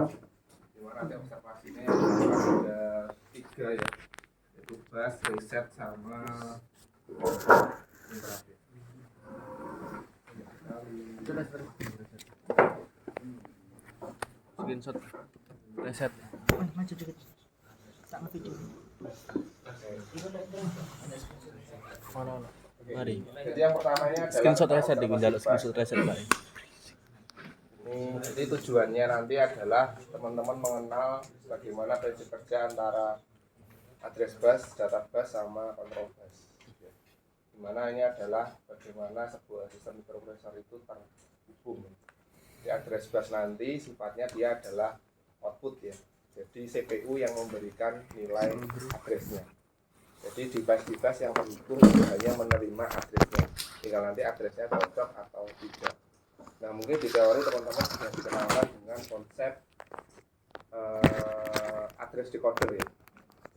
di mana nanti observasinya ada 3 ya, yaitu bus, reset, sama interaktif. Screenshot reset. Maju dikit. Tak ngevideo. Mari. Jadi yang pertamanya adalah Screenshot reset di jalur screenshot reset Pak. Jadi tujuannya nanti adalah teman-teman mengenal bagaimana prinsip kerja antara address bus, data bus, sama control bus. Dimana ini adalah bagaimana sebuah sistem mikroprosesor itu terhubung. Di address bus nanti sifatnya dia adalah output ya. Jadi CPU yang memberikan nilai addressnya. Jadi device-device yang terhubung hanya menerima addressnya. Tinggal nanti addressnya cocok atau tidak. Nah, mungkin di teori teman-teman sudah dikenalkan dengan konsep address decoder ya.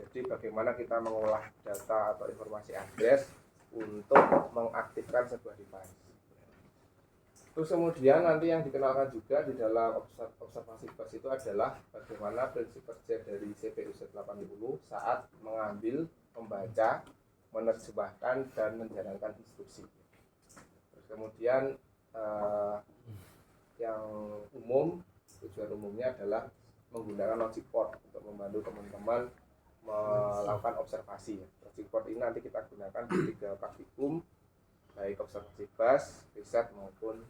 Jadi bagaimana kita mengolah data atau informasi address untuk mengaktifkan sebuah device. Terus kemudian nanti yang dikenalkan juga di dalam observasi bus itu adalah bagaimana prinsip kerja dari CPU Z80 saat mengambil, membaca, menerjemahkan, dan menjalankan instruksi. Terus kemudian yang umum, tujuan umumnya adalah menggunakan logic port untuk membantu teman-teman melakukan observasi. Logic port ini nanti kita gunakan di 3 praktikum, baik observasi bus, riset maupun.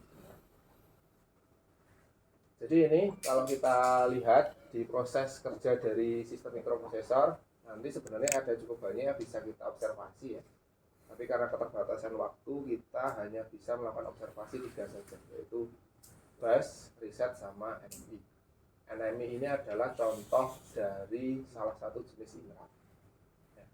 Jadi ini kalau kita lihat di proses kerja dari sistem mikroprosesor, nanti sebenarnya ada cukup banyak yang bisa kita observasi ya. Tapi karena keterbatasan waktu, kita hanya bisa melakukan observasi 3 saja, yaitu bus, riset, sama NMI. NMI ini adalah contoh dari salah satu jenis interrupt. Ya.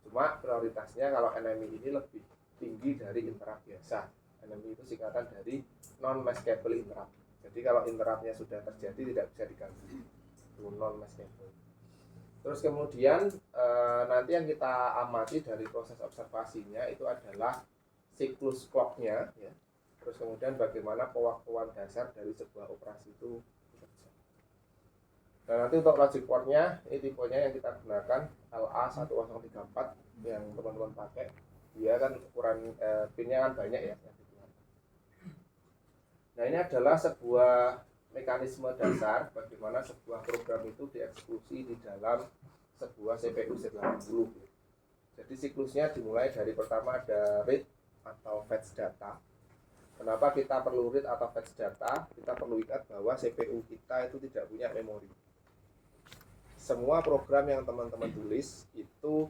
Cuma prioritasnya kalau NMI ini lebih tinggi dari interrupt biasa. NMI itu singkatan dari non-maskable interrupt. Jadi kalau interruptnya sudah terjadi tidak bisa diganggu. Itu non-maskable. Terus kemudian nanti yang kita amati dari proses observasinya itu adalah siklus clocknya ya. Terus kemudian bagaimana pewaktuan dasar dari sebuah operasi itu bekerja. Dan nanti untuk logic portnya, ini tipenya yang kita gunakan LA1034 yang teman-teman pakai. Dia kan ukuran pinnya kan banyak ya. Nah, ini adalah sebuah mekanisme dasar bagaimana sebuah program itu dieksekusi di dalam sebuah CPU Z80. Jadi siklusnya dimulai dari pertama ada read atau fetch data. Kenapa kita perlu read atau fetch data? Kita perlu ingat bahwa CPU kita itu tidak punya memori. Semua program yang teman-teman tulis itu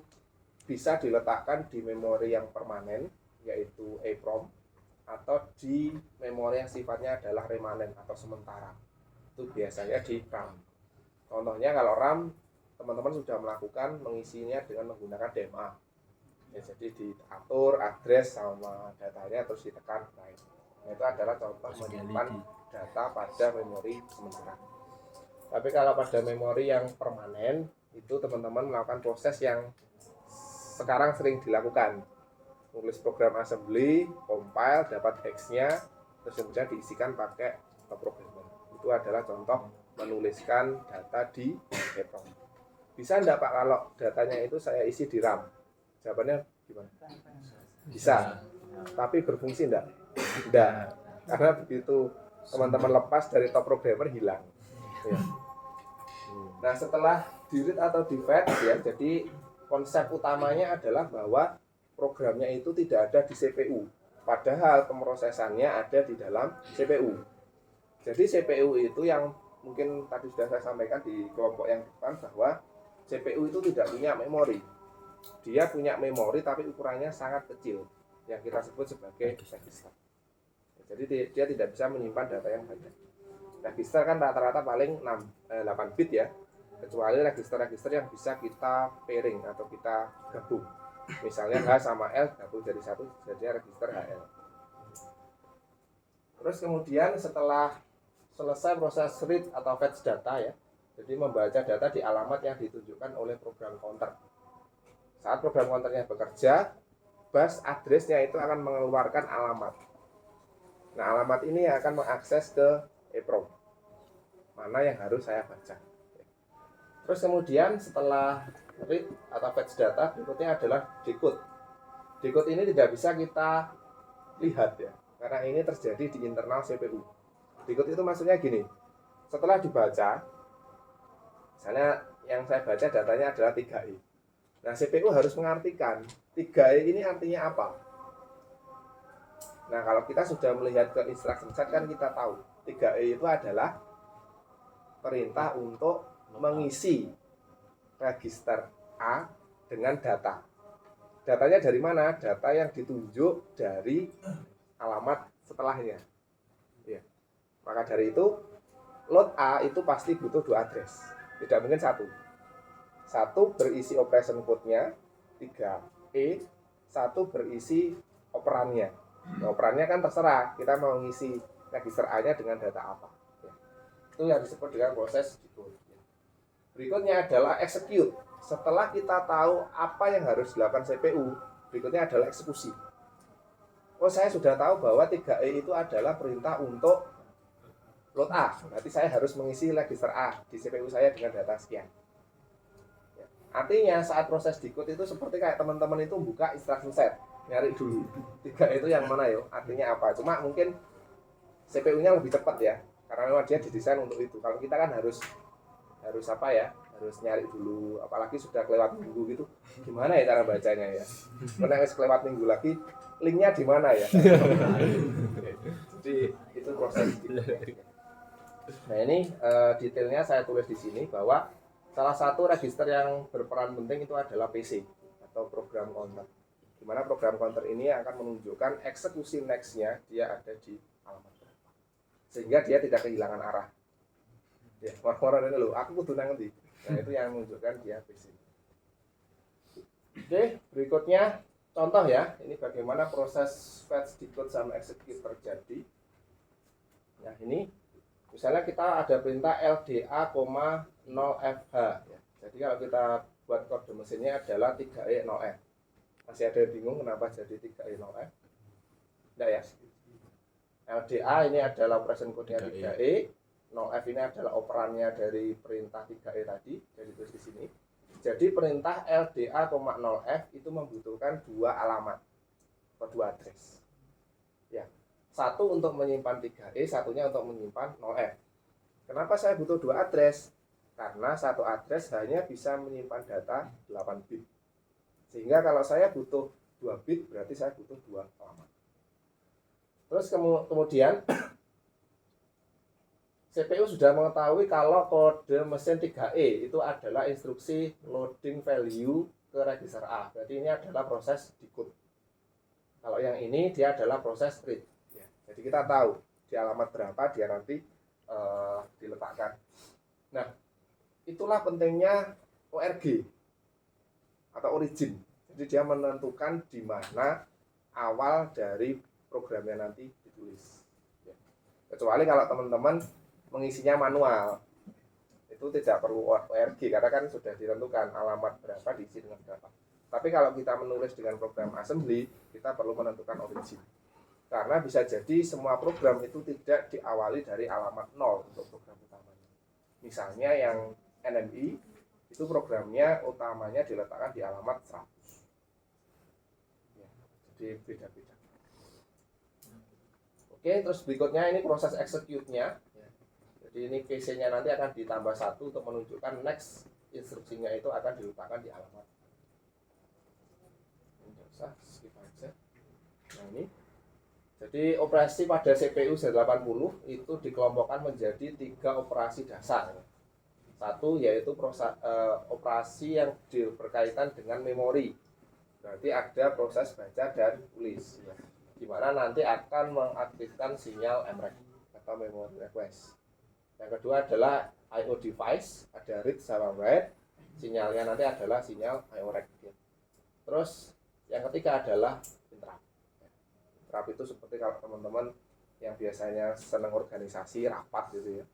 bisa diletakkan di memori yang permanen, yaitu EEPROM, atau di memori yang sifatnya adalah remanen atau sementara. Itu biasanya di RAM. Contohnya kalau RAM, teman-teman sudah melakukan mengisinya dengan menggunakan DMA. Ya, jadi diatur address sama datanya terus ditekan write. Nah, itu adalah contoh menyimpan data pada memori sementara. Tapi kalau pada memori yang permanen, itu teman-teman melakukan proses yang sekarang sering dilakukan. Tulis program assembly, compile, dapat hex-nya, terus kemudian diisikan pakai programmer. Itu adalah contoh menuliskan data di EEPROM. Bisa enggak Pak kalau datanya itu saya isi di RAM? Jawabannya gimana? Bisa. Tapi berfungsi enggak? Enggak. Karena begitu teman-teman lepas dari top programmer hilang. Ya. Nah, setelah di read atau di fetch ya, jadi konsep utamanya adalah bahwa programnya itu tidak ada di CPU, padahal pemrosesannya ada di dalam CPU. Jadi CPU itu yang mungkin tadi sudah saya sampaikan di kelompok yang depan bahwa CPU itu tidak punya memori. Dia punya memori tapi ukurannya sangat kecil, yang kita sebut sebagai register. Jadi dia tidak bisa menyimpan data yang banyak. Register kan rata-rata paling 8 bit ya, kecuali register-register yang bisa kita pairing atau kita gabung. Misalnya H sama L gabung jadi satu, jadi register HL. Terus kemudian setelah selesai proses read atau fetch data ya, jadi membaca data di alamat yang ditunjukkan oleh program counter. Saat program counternya bekerja, bus address-nya itu akan mengeluarkan alamat. Nah, alamat ini akan mengakses ke EEPROM. mana yang harus saya baca. Terus kemudian setelah read atau fetch data, berikutnya adalah decode. Decode ini tidak bisa kita lihat ya, karena ini terjadi di internal CPU. Decode itu maksudnya gini, setelah dibaca, misalnya yang saya baca datanya adalah 3E. Nah, CPU harus mengartikan 3E ini artinya apa. Nah, kalau kita sudah melihat ke instruction set kan kita tahu 3E itu adalah perintah untuk mengisi register A dengan data. Datanya dari mana? Data yang ditunjuk dari alamat setelahnya. Ya. Maka dari itu, load A itu pasti butuh 2 address. Tidak mungkin satu. Satu berisi operation code-nya, 3E, satu berisi operannya. Nah, operannya kan terserah, kita mau ngisi register A-nya dengan data apa. Ya. Itu yang disebut dengan proses decode. Berikutnya adalah execute. Setelah kita tahu apa yang harus dilakukan CPU, berikutnya adalah eksekusi. Oh, saya sudah tahu bahwa 3E itu adalah perintah untuk load A. Berarti saya harus mengisi register A di CPU saya dengan data sekian. Artinya saat proses decode itu seperti kayak teman-teman itu buka instruction set, nyari dulu 3E itu yang mana yo, artinya apa. Cuma mungkin CPU-nya lebih cepat ya, karena memang dia didesain untuk itu. Kalau kita kan harus apa ya, harus nyari dulu, apalagi sudah kelewat minggu gitu, gimana ya cara bacanya ya. Karena kelewat minggu lagi, linknya di mana ya. Jadi itu proses decode. Nah, ini detailnya saya tulis di sini bahwa salah satu register yang berperan penting itu adalah PC atau program counter. Di mana program counter ini akan menunjukkan eksekusi next-nya dia ada di alamat berapa. Sehingga dia tidak kehilangan arah. Ya, war-waran ini loh, aku kudu nang ngendi. Nah, itu yang menunjukkan dia PC. Oke, berikutnya contoh ya, ini bagaimana proses fetch, decode sama execute terjadi. Nah, ini misalnya kita ada perintah LDA, 0FH ya. Jadi kalau kita buat kode mesinnya adalah 3E 0F. Masih ada yang bingung kenapa jadi 3E 0F? Enggak ya? LDA ini adalah operation code-nya 3E, 0F ini adalah operannya dari perintah 3E tadi, jadi tulis di sini. Jadi perintah LDA, 0F itu membutuhkan 2 alamat atau 2 address. Ya. Satu untuk menyimpan 3E, satunya untuk menyimpan 0F. Kenapa saya butuh 2 address? Karena satu address hanya bisa menyimpan data 8 bit. Sehingga kalau saya butuh 2 bit, berarti saya butuh 2 alamat. Terus kemudian CPU sudah mengetahui kalau kode mesin 3E itu adalah instruksi loading value ke register A. Berarti ini adalah proses decode. Kalau yang ini dia adalah proses read. Jadi kita tahu di alamat berapa dia nanti diletakkan. Nah, itulah pentingnya ORG atau origin. Jadi dia menentukan di mana awal dari programnya nanti ditulis. Kecuali kalau teman-teman mengisinya manual, itu tidak perlu ORG karena kan sudah ditentukan alamat berapa diisi dengan berapa. Tapi kalau kita menulis dengan program assembly, kita perlu menentukan origin. Karena bisa jadi semua program itu tidak diawali dari alamat 0 untuk program utamanya. Misalnya yang NMI itu programnya utamanya diletakkan di alamat 100. Ya, jadi beda-beda. Oke, terus berikutnya ini proses execute-nya. Jadi ini PC-nya nanti akan ditambah 1 untuk menunjukkan next instruksinya itu akan diletakkan di alamat. Ini tidak usah, skip aja. Nah ini. Jadi operasi pada CPU Z80 itu dikelompokkan menjadi 3 operasi dasar. Satu yaitu operasi yang berkaitan dengan memori. Berarti ada proses baca dan tulis. Ya. Di mana nanti akan mengaktifkan sinyal MREC atau memory request. Yang kedua adalah I/O device, ada read sama write. Sinyalnya nanti adalah sinyal I/O rec. Terus yang ketiga adalah interrupt. Interrupt itu seperti kalau teman-teman yang biasanya senang organisasi rapat gitu ya.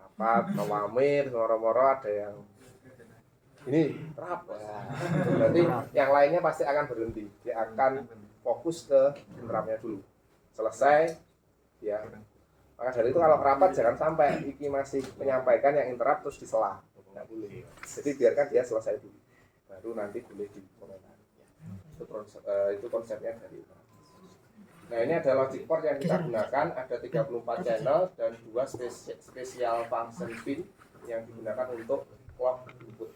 Rapat, mewamir, moro-moro ada yang ini rapat. Nah, berarti yang lainnya pasti akan berhenti. Dia akan fokus ke interruptnya dulu. Selesai, ya Maka dari itu kalau rapat jangan sampai iki masih menyampaikan yang interrupt terus disela, nggak boleh. Jadi biarkan dia selesai dulu, baru nanti boleh dikomentari. Itu konsepnya dari itu. Nah ini ada logic port yang kita gunakan, ada 34 channel dan 2 special function pin yang digunakan untuk clock input.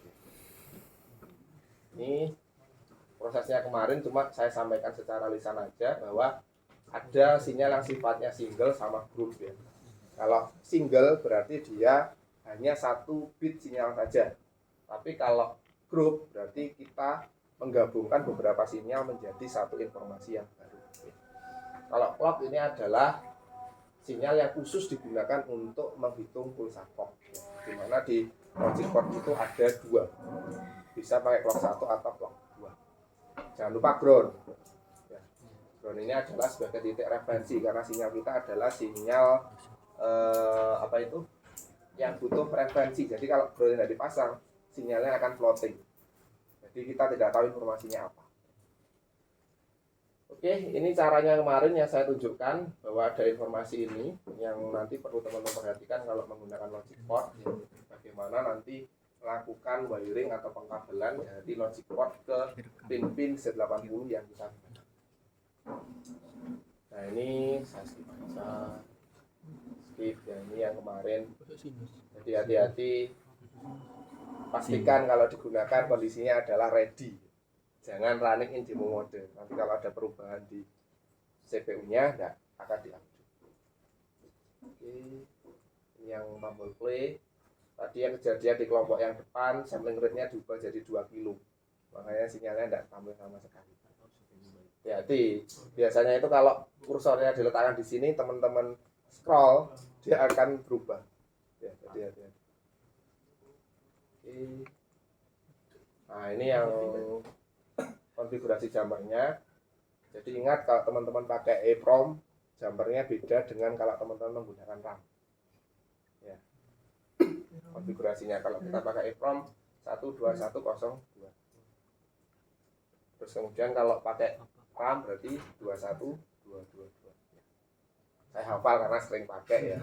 Ini prosesnya kemarin cuma saya sampaikan secara lisan aja bahwa ada sinyal yang sifatnya single sama group ya. Kalau single berarti dia hanya 1 bit sinyal saja. Tapi kalau group berarti kita menggabungkan beberapa sinyal menjadi satu informasi yang baru. Kalau clock ini adalah sinyal yang khusus digunakan untuk menghitung pulsa clock. Di mana di logic port itu ada 2. Bisa pakai clock 1 atau clock 2. Jangan lupa ground. Ground ini adalah sebagai titik referensi karena sinyal kita adalah sinyal yang butuh referensi. Jadi kalau ground tidak dipasang, sinyalnya akan floating. Jadi kita tidak tahu informasinya apa. Oke, ini caranya kemarin yang saya tunjukkan bahwa ada informasi ini yang nanti perlu teman-teman perhatikan kalau menggunakan logic port. Bagaimana nanti melakukan wiring atau pengkabelan dari logic port ke pin-pin Z80 yang kita gunakan. Nah ini saya skip aja, ya ini yang kemarin. Jadi hati-hati, pastikan kalau digunakan kondisinya adalah ready, jangan running in demo mode. Nanti kalau ada perubahan di CPU-nya tidak akan diupdate. Oke, ini yang tombol play. Tadi yang kejadian di kelompok yang depan sampling rate-nya diubah jadi 2 kilo, makanya sinyalnya tidak tampil sama sekali. Hati-hati, biasanya itu kalau kursornya diletakkan di sini, teman-teman scroll, dia akan berubah. Ya, jadi hati-hati. Oke. Nah, ini yang konfigurasi jumpernya. Jadi ingat kalau teman-teman pakai EEPROM, jumpernya beda dengan kalau teman-teman menggunakan RAM. Ya. Konfigurasinya kalau kita pakai EEPROM 12102. Terus kemudian kalau pakai RAM berarti 21222. Saya hafal karena sering pakai ya.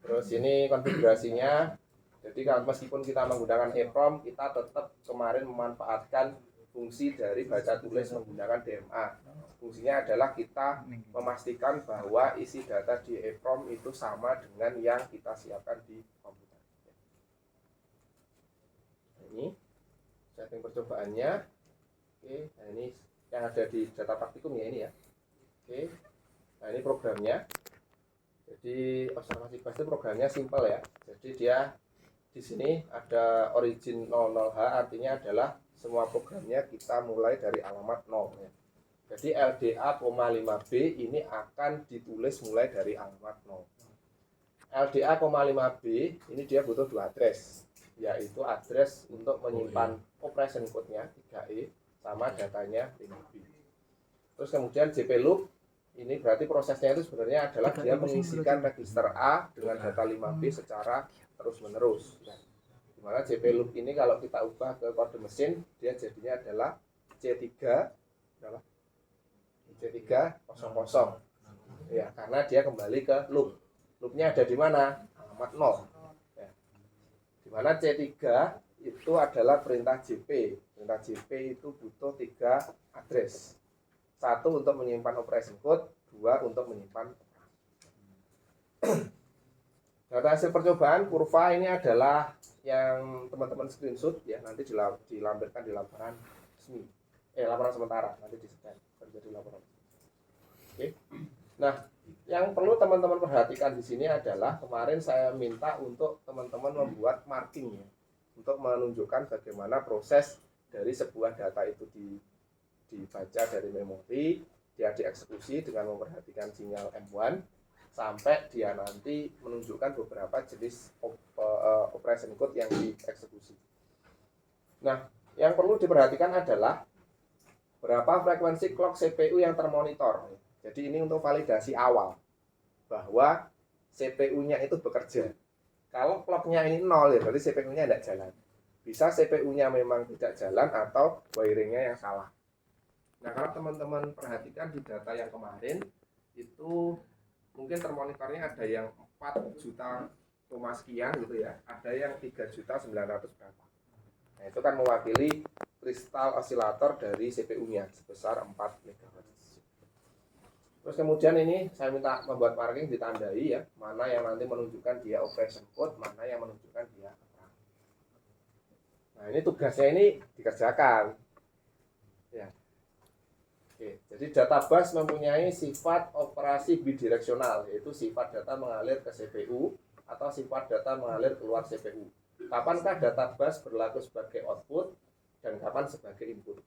Terus ini konfigurasinya. Jadi kalau meskipun kita menggunakan EEPROM, kita tetap kemarin memanfaatkan fungsi dari baca tulis menggunakan DMA. Fungsinya adalah kita memastikan bahwa isi data di EEPROM itu sama dengan yang kita siapkan di komputer. Ini setting percobaannya. Oke, nah ini yang ada di data praktikum ya ini ya. Oke, nah ini programnya. Jadi observasi bus itu programnya simple ya. Jadi dia di sini ada origin 00H, artinya adalah semua programnya kita mulai dari alamat 0 ya. Jadi LDA,5B ini akan ditulis mulai dari alamat 0. LDA,5B ini dia butuh 2 address, yaitu address untuk menyimpan operation code-nya 3E sama datanya 5B. Terus kemudian JP loop ini berarti prosesnya itu sebenarnya adalah dia mengisikan register A dengan data 5B secara terus-menerus. Nah, dimana JP loop ini kalau kita ubah ke kode mesin, dia jadinya adalah C300. Ya, karena dia kembali ke loop. Loopnya ada di mana? Alamat 0. Ya. Dimana C3 itu adalah perintah JP. Perintah JP itu butuh 3 address. 1 untuk menyimpan operation code, 2 untuk menyimpan. Data hasil percobaan kurva ini adalah yang teman-teman screenshot ya, nanti dilampirkan di laporan resmi. Laporan sementara nanti di-scan menjadi laporan. Oke. Nah, yang perlu teman-teman perhatikan di sini adalah kemarin saya minta untuk teman-teman membuat marking ya, untuk menunjukkan bagaimana proses dari sebuah data itu dibaca dari memori, dia dieksekusi dengan memperhatikan sinyal M1 sampai dia nanti menunjukkan beberapa jenis operation code yang dieksekusi. Nah, yang perlu diperhatikan adalah berapa frekuensi clock CPU yang termonitor. Jadi ini untuk validasi awal bahwa CPU-nya itu bekerja. Kalau clock-nya ini 0 ya berarti CPU-nya tidak jalan. Bisa CPU-nya memang tidak jalan atau wiring-nya yang salah. Nah, kalau teman-teman perhatikan di data yang kemarin itu mungkin termonitornya ada yang 4 juta koma sekian gitu ya, ada yang 3.900.000 berapa. Nah itu kan mewakili kristal osilator dari CPU-nya sebesar 4 MHz. Terus kemudian ini saya minta membuat marking ditandai ya, mana yang nanti menunjukkan dia operation code, mana yang menunjukkan dia apa. Nah ini tugasnya ini dikerjakan. Ya. Oke, jadi data bus mempunyai sifat operasi bidireksional, yaitu sifat data mengalir ke CPU atau sifat data mengalir keluar CPU. Kapankah data bus berlaku sebagai output dan kapan sebagai input?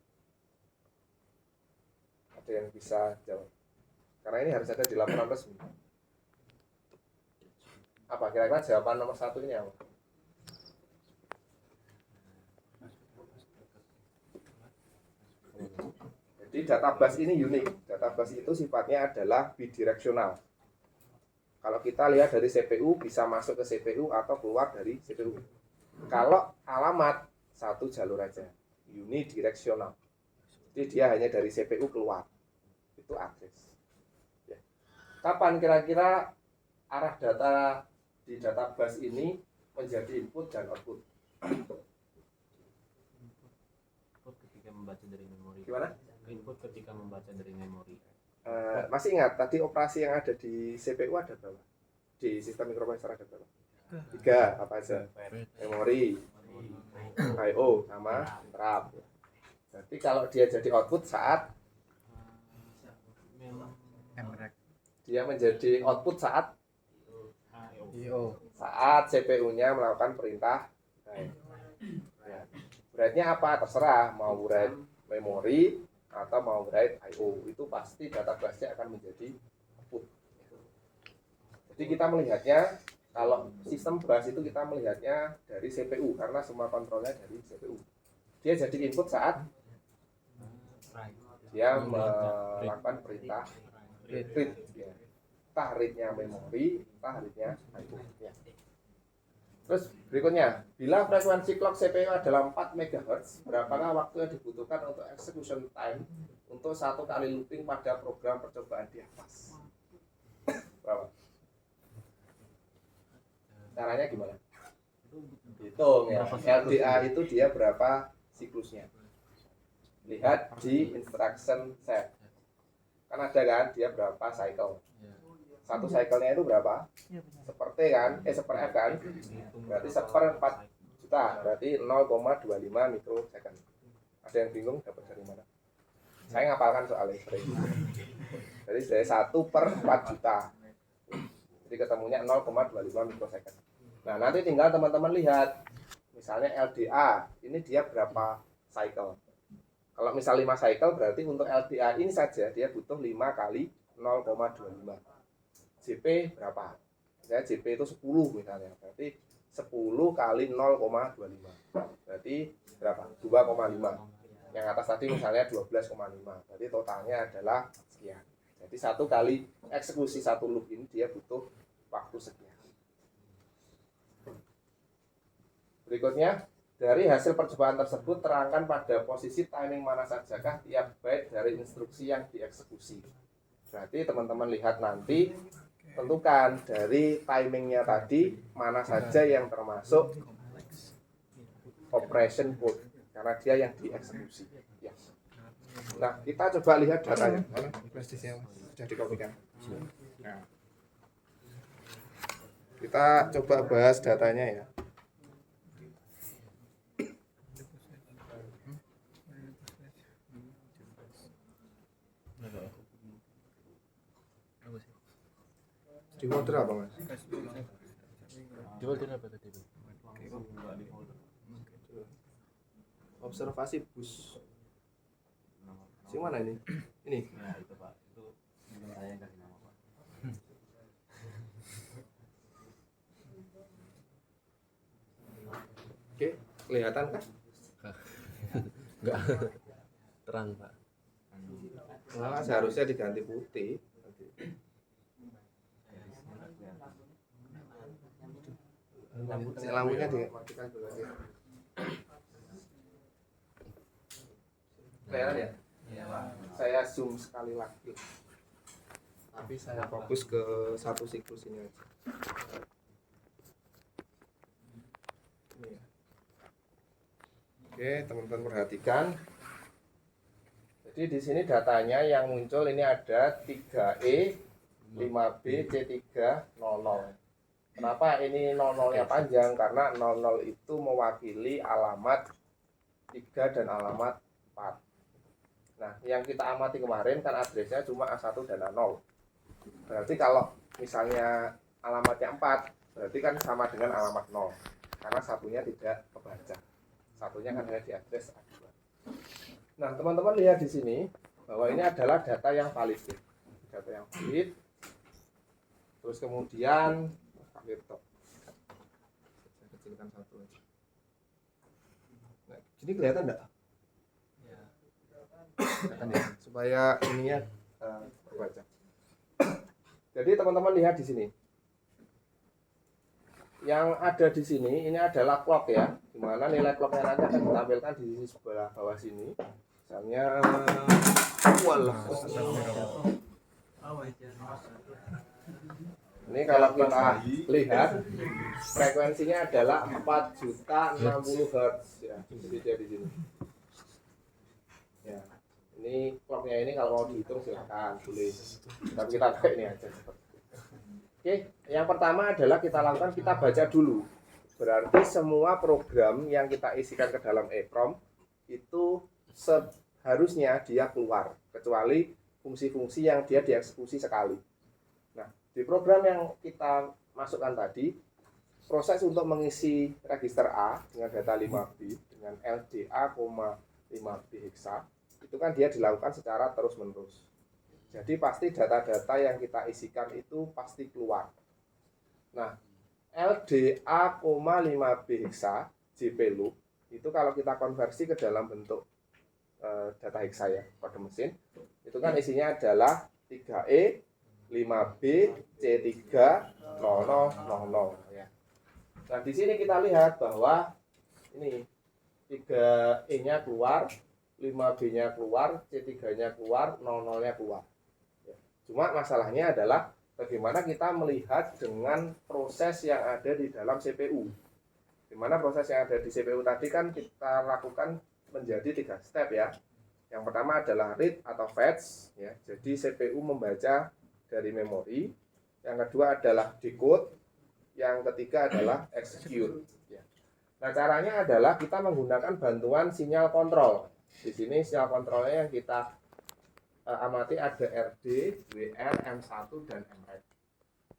Ada yang bisa jawab? Karena ini harus ada di laporan resmi. Apa kira-kira jawaban nomor 1 ini apa? Jadi data bus ini unik. Data bus itu sifatnya adalah bidireksional. Kalau kita lihat dari CPU bisa masuk ke CPU atau keluar dari CPU. Kalau alamat satu jalur aja, unidireksional. Jadi dia hanya dari CPU keluar. Itu akses. Ya. Kapan kira-kira arah data di data bus ini menjadi input dan output? Input ketika membaca dari memori. Gimana? Input ketika membaca dari memori. Masih ingat tadi operasi yang ada di CPU ada berapa? Di sistem mikroprosesor ada berapa? 3, apa aja? Memori, I/O, sama interrupt. Jadi kalau dia jadi output saat dia menjadi output saat CPU-nya melakukan perintah write. Ya. Write-nya apa? Terserah, mau write memori atau mau write I/O, itu pasti data bus-nya akan menjadi output. Jadi kita melihatnya, kalau sistem bus itu kita melihatnya dari CPU karena semua kontrolnya dari CPU. Dia jadi input saat dia melakukan perintah read, ya. Entah read-nya memori, entah read-nya I/O. Ya. Terus berikutnya, bila frekuensi clock CPU adalah 4 MHz, berapakah waktu yang dibutuhkan untuk execution time untuk 1 kali looping pada program percobaan di atas? Berapa? Caranya gimana? Hitung ya. LDA itu dia berapa siklusnya? Lihat di instruction set. Kan ada kan dia berapa cycle? Satu cycle-nya itu berapa? Seperti kan? Seper F kan? Berarti seper 4 juta. Berarti 0,25 mikrosecond. Ada yang bingung dapat dari mana? Saya ngapalkan soalnya sering. Jadi dari 1/4 juta. Jadi ketemunya 0,25 mikrosecond. Nah nanti tinggal teman-teman lihat. Misalnya LDA, ini dia berapa cycle? Kalau misal 5 cycle berarti untuk LDA ini saja dia butuh 5 kali 0,25. JP berapa? Saya JP itu 10 misalnya. Berarti 10 kali 0,25. Berarti berapa? 2,5. Yang atas tadi misalnya 12,5. Berarti totalnya adalah sekian. Jadi 1 kali eksekusi 1 loop ini dia butuh waktu sekian. Berikutnya, dari hasil percobaan tersebut terangkan pada posisi timing mana sajakah tiap byte dari instruksi yang dieksekusi. Berarti teman-teman lihat nanti, tentukan dari timingnya tadi mana saja yang termasuk operation code karena dia yang dieksekusi. Ya. Nah kita coba lihat datanya. Mana flashdisknya sudah dikopikan? Nah, kita coba bahas datanya ya. Di folder apa mas? Di folder apa tadi? Observasi bus. Sing mana ini? Ini. Ya itu Pak, itu saya kasih nama Pak. Oke, kelihatan kan? Enggak. Terang, Pak. Nah, seharusnya diganti putih. Lampunya dimatikan dulu aja. Kelihatan ya? Saya zoom sekali lagi. Tapi saya fokus ke satu siklus ini aja. Ini ya. Oke, teman-teman perhatikan. Jadi di sini datanya yang muncul ini ada 3E, 5B, C3, 00. Kenapa ini 00-nya panjang? Karena 00 itu mewakili alamat 3 dan alamat 4. Nah, yang kita amati kemarin kan adresnya cuma A1 dan A0. Berarti kalau misalnya alamatnya 4, berarti kan sama dengan alamat 0. Karena satunya tidak kebaca. Satunya kan hanya di address A2. Nah, teman-teman lihat di sini bahwa ini adalah data yang valid. Data yang valid. Terus kemudian laptop. Saya kecilkan satu aja. Nah, jadi kelihatan enggak? Ya. Kelihatan ya. Supaya ininya terbaca. Jadi teman-teman lihat di sini. Yang ada di sini ini adalah clock ya, dimana nilai clocknya nanti akan ditampilkan di sisi sebelah bawah sini. Misalnya, walah, ini kalau kita lihat frekuensinya adalah 4.060 Hz ya, jadi dia di sini. Ya, ini clocknya ini kalau mau dihitung silakan boleh, tapi kita pakai ini aja. Oke, yang pertama adalah kita lakukan, kita baca dulu. Berarti semua program yang kita isikan ke dalam EEPROM itu seharusnya dia keluar, kecuali fungsi-fungsi yang dia dieksekusi sekali. Nah, di program yang kita masukkan tadi, proses untuk mengisi register A dengan data 5B dengan LDA, 5B hexa, itu kan dia dilakukan secara terus-menerus. Jadi pasti data-data yang kita isikan itu pasti keluar. Nah, LDA, 5B hexa, JP loop, itu kalau kita konversi ke dalam bentuk data hexa ya, kode mesin, itu kan isinya adalah 3E, 5B, C3, 0000 ya. Nah, di sini kita lihat bahwa ini 3E-nya keluar, 5B-nya keluar, C3-nya keluar, 00-nya keluar. Cuma masalahnya adalah bagaimana kita melihat dengan proses yang ada di dalam CPU. Di mana proses yang ada di CPU tadi kan kita lakukan menjadi 3 step ya. Yang pertama adalah read atau fetch ya. Jadi CPU membaca dari memori. Yang kedua adalah decode. Yang ketiga adalah execute ya. Nah, caranya adalah kita menggunakan bantuan sinyal kontrol. Di sini sinyal kontrolnya yang kita amati ada RD, WR, M1, dan MREG.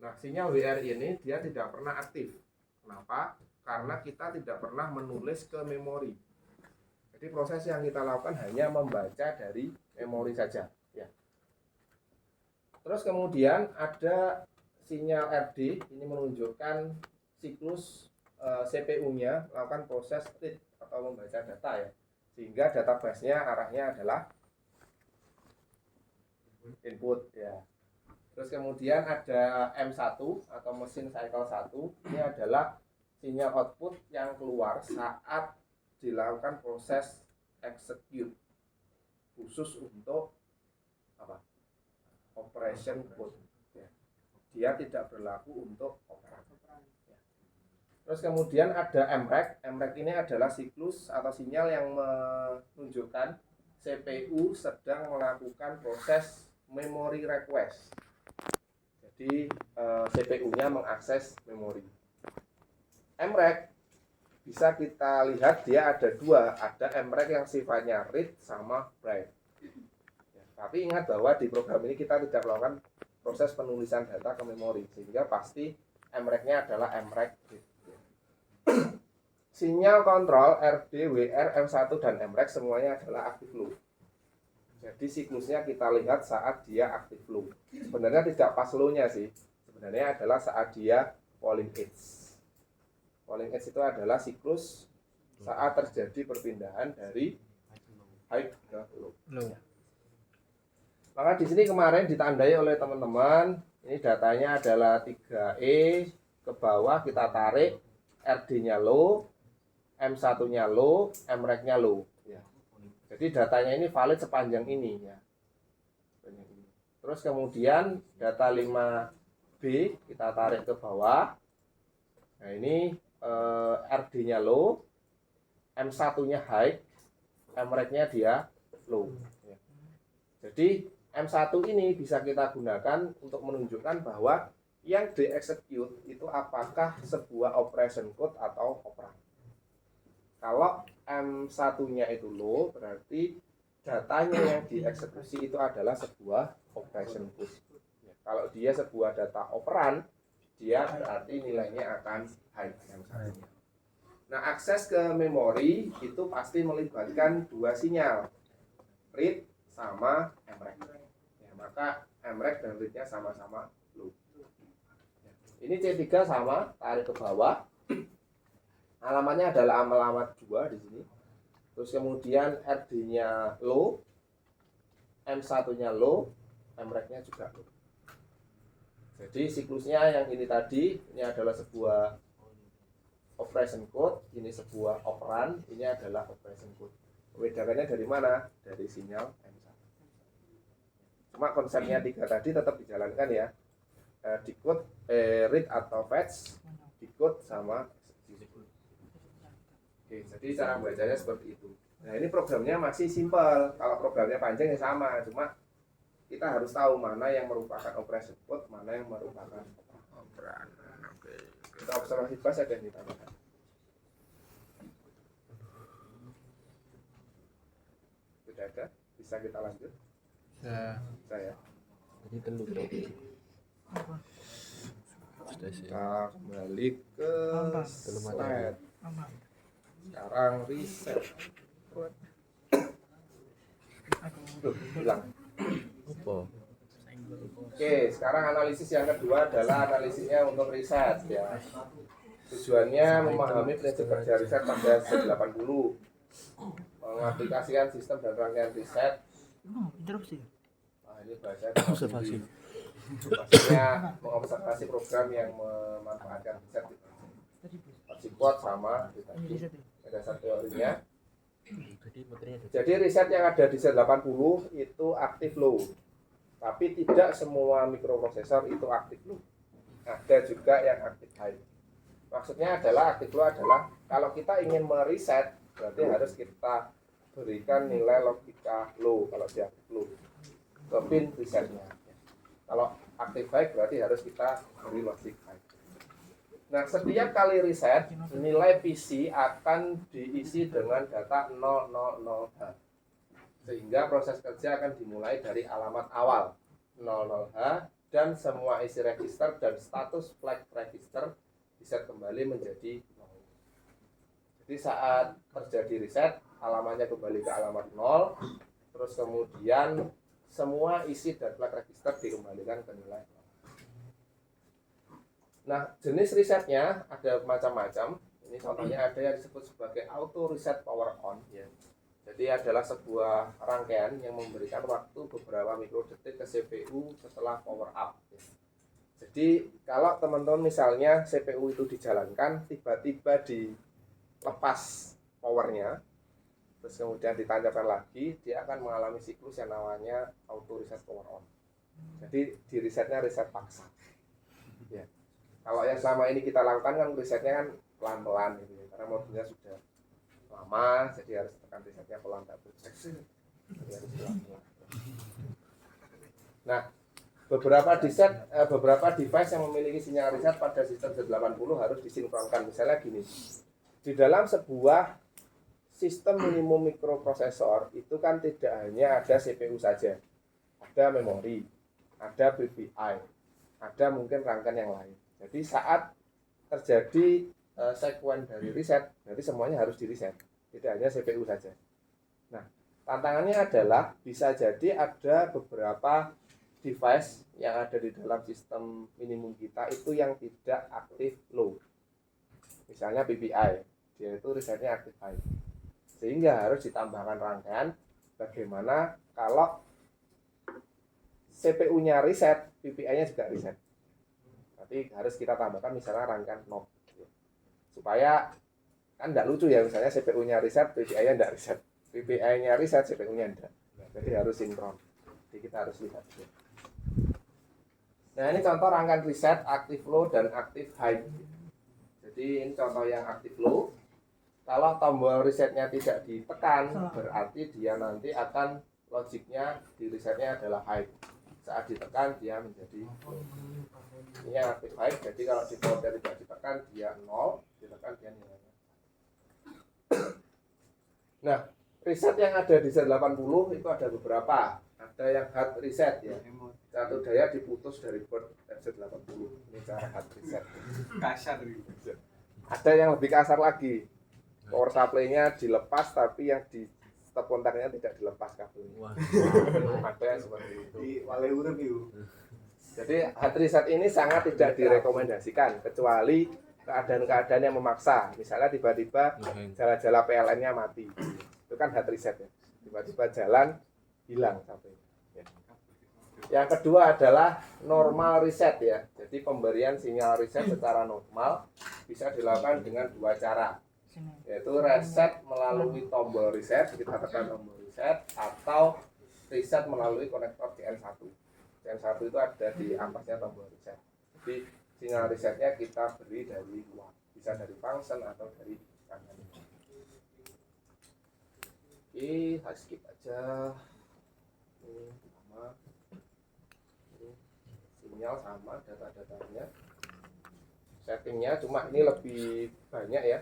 Nah, sinyal WR ini dia tidak pernah aktif. Kenapa? Karena kita tidak pernah menulis ke memori. Jadi proses yang kita lakukan hanya membaca dari memori saja. Ya. Terus kemudian ada sinyal RD, ini menunjukkan siklus CPU-nya melakukan proses read atau membaca data ya. Sehingga database-nya arahnya adalah input ya. Terus kemudian ada M1 atau mesin cycle 1. Ini adalah sinyal output yang keluar saat dilakukan proses execute khusus untuk apa? Operation code ya. Dia tidak berlaku untuk operasi ya. Terus kemudian ada MREG. MREG ini adalah siklus atau sinyal yang menunjukkan CPU sedang melakukan proses memory request. Jadi CPU-nya mengakses memori. MREG bisa kita lihat dia ada dua, ada MREG yang sifatnya read sama write. Ya, tapi ingat bahwa di program ini kita tidak melakukan proses penulisan data ke memori, sehingga pasti MREG-nya adalah MREG read. Sinyal kontrol RD, WR, M1 dan MREG semuanya adalah active loop. Jadi siklusnya kita lihat saat dia active loop. Sebenarnya tidak pas low-nya sih. Sebenarnya adalah saat dia falling edge. Falling edge itu adalah siklus saat terjadi perpindahan dari high ke low. Maka di sini kemarin ditandai oleh teman-teman, ini datanya adalah 3E, ke bawah kita tarik, RD-nya low, M1-nya low, MREG-nya low. Jadi datanya ini valid sepanjang ini ya. Terus kemudian data 5B kita tarik ke bawah. Nah ini RD-nya low, M1-nya high, MREG-nya dia low. Jadi M1 ini bisa kita gunakan untuk menunjukkan bahwa yang di-execute itu apakah sebuah operation code atau operan. Kalau M1-nya itu low, berarti datanya yang dieksekusi itu adalah sebuah operation code. Kalau dia sebuah data operan, dia berarti nilainya akan high M1-nya. Nah, akses ke memori itu pasti melibatkan dua sinyal, read sama MREG. Ya, maka MREG dan read-nya sama-sama low. Ini C3 sama, tarik ke bawah. Alamatnya adalah alamat 2 di sini. Terus kemudian RD-nya low, M1-nya low, MREG-nya juga low. Jadi siklusnya yang ini tadi, ini adalah sebuah operation code, ini sebuah operan, ini adalah operation code. Membedakannya dari mana? Dari sinyal M1. Cuma konsepnya 3 tadi tetap dijalankan ya. Decode, read atau fetch, decode sama execute. Oke, jadi cara bacanya seperti itu. Nah ini programnya masih simpel. Kalau programnya panjang ya sama, cuma kita harus tahu mana yang merupakan operation code, mana yang merupakan operan. Oke. Kita observasi pas ada yang ditanyakan. Sudah ada? Bisa kita lanjut? Saya. Jadi telur dong. Apa? Sudah sih. Kita kembali ke slide. Apa? Sekarang reset. Loh, hilang. Apa? Oke, sekarang analisis yang kedua adalah analisisnya untuk riset ya. Tujuannya memahami prinsip kerja riset pada Z80, mengaplikasikan sistem dan rangkaian riset. Interupsi. Nah, ini bahasa Observasi. Pastinya mengobservasi program yang memanfaatkan riset. Tadi Persikuat sama ini tadi riset ya. dasar teorinya. Jadi materinya ada. Jadi riset yang ada di Z80 itu aktif low. Tapi tidak semua mikroprosesor itu aktif low. Ada juga yang aktif high. Maksudnya adalah aktif low adalah kalau kita ingin meriset berarti harus kita berikan nilai logika low kalau dia aktif low ke pin risetnya. Kalau aktif high berarti harus kita beri logik high. Nah, setiap kali riset, nilai PC akan diisi dengan data 000H. Sehingga proses kerja akan dimulai dari alamat awal 00H dan semua isi register dan status flag register bisa kembali menjadi 0. Jadi saat terjadi reset, alamatnya kembali ke alamat 0, terus kemudian semua isi dan flag register dikembalikan ke nilai 0. Nah, jenis risetnya ada macam-macam. Ini contohnya ada yang disebut sebagai auto reset power on ya. Jadi adalah sebuah rangkaian yang memberikan waktu beberapa mikrodetik ke CPU setelah power up. Jadi kalau teman-teman misalnya CPU itu dijalankan, tiba-tiba dilepas powernya, terus kemudian ditancapkan lagi, dia akan mengalami siklus yang namanya auto reset power on. Jadi di resetnya reset paksa. Ya. Kalau yang selama ini kita lakukan kan resetnya kan pelan-pelan gitu ya, karena modulnya sudah lama, jadi harus tekan resetnya pelan double check. Jadi harus pelan-pelan. Nah, beberapa device yang memiliki sinyal reset pada sistem Z80 harus disinkronkan. Misalnya gini, di dalam sebuah sistem minimum mikroprosesor itu kan tidak hanya ada CPU saja, ada memori, ada PPI, ada mungkin rangkaian yang lain. Jadi saat terjadi sekuen dari reset, berarti semuanya harus di reset, tidak hanya CPU saja. Nah, tantangannya adalah bisa jadi ada beberapa device yang ada di dalam sistem minimum kita itu yang tidak aktif low. Misalnya PPI, dia itu resetnya aktif high. Sehingga harus ditambahkan rangkaian bagaimana kalau CPU-nya reset, PPI-nya juga reset. Tapi harus kita tambahkan misalnya rangkaian knob. Supaya kan tidak lucu ya, misalnya CPU-nya reset, PPI-nya tidak reset. PPI-nya reset, CPU-nya tidak. Jadi harus sinkron. Jadi kita harus lihat. Nah ini contoh rangkaian riset active low dan active high. Jadi ini contoh yang active low. Kalau tombol risetnya tidak ditekan, berarti dia nanti akan logiknya di risetnya adalah high. Saat ditekan dia menjadi low. Ini yang active high. Jadi kalau defaultnya tidak ditekan dia 0, ditekan dia nilainya. Nah, riset yang ada di Z80 itu ada beberapa. Ada yang hard reset ya. Satu daya diputus dari board Z80. Ini cara hard reset. Kasar gitu. Ada yang lebih kasar lagi. Power supply-nya dilepas tapi yang di stop kontaknya tidak dilepas kabelnya. Wah. Ada yang seperti itu. Di wale urip itu. Jadi hard reset ini sangat tidak direkomendasikan kecuali keadaan-keadaan yang memaksa. Misalnya tiba-tiba jala-jala PLN-nya mati. Itu kan hard reset ya. Tiba-tiba jalan hilang sampai. Ya. Yang kedua adalah normal reset ya. Jadi pemberian sinyal reset secara normal bisa dilakukan dengan dua cara. Yaitu reset melalui tombol reset, kita tekan tombol reset, atau reset melalui konektor CN1. CN1 itu ada di atasnya tombol reset. Jadi sinyal resetnya kita beri dari luar, bisa dari function atau dari kanan. Oke, saya skip aja. Ini sama, ini sinyal sama, data-datanya. Settingnya cuma ini lebih banyak ya.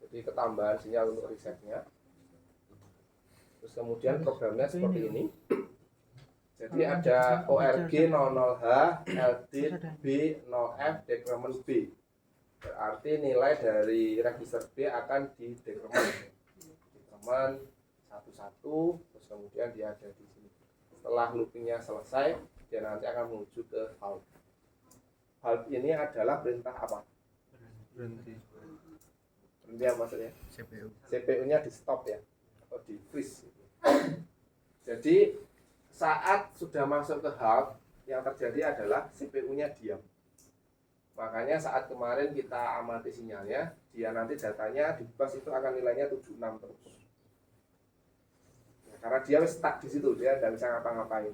Jadi ketambahan sinyal untuk resetnya. Terus kemudian programnya seperti ini. Jadi ada ORG 00H, LD B0F, dekremen B. Berarti nilai dari register B akan di dekremen. Dekremen 11, terus kemudian dia ada di sini. Setelah loopingnya selesai, dia nanti akan menuju ke halt. Halt ini adalah perintah apa? Berhenti. Berhenti apa maksudnya? CPU. CPU-nya di stop ya, atau di freeze. Jadi saat sudah masuk ke halt, yang terjadi adalah CPU-nya diam. Makanya saat kemarin kita amati sinyalnya, dia nanti datanya di bus itu akan nilainya 76 terus. Ya, karena dia stuck di situ, dia tidak bisa ngapa-ngapain.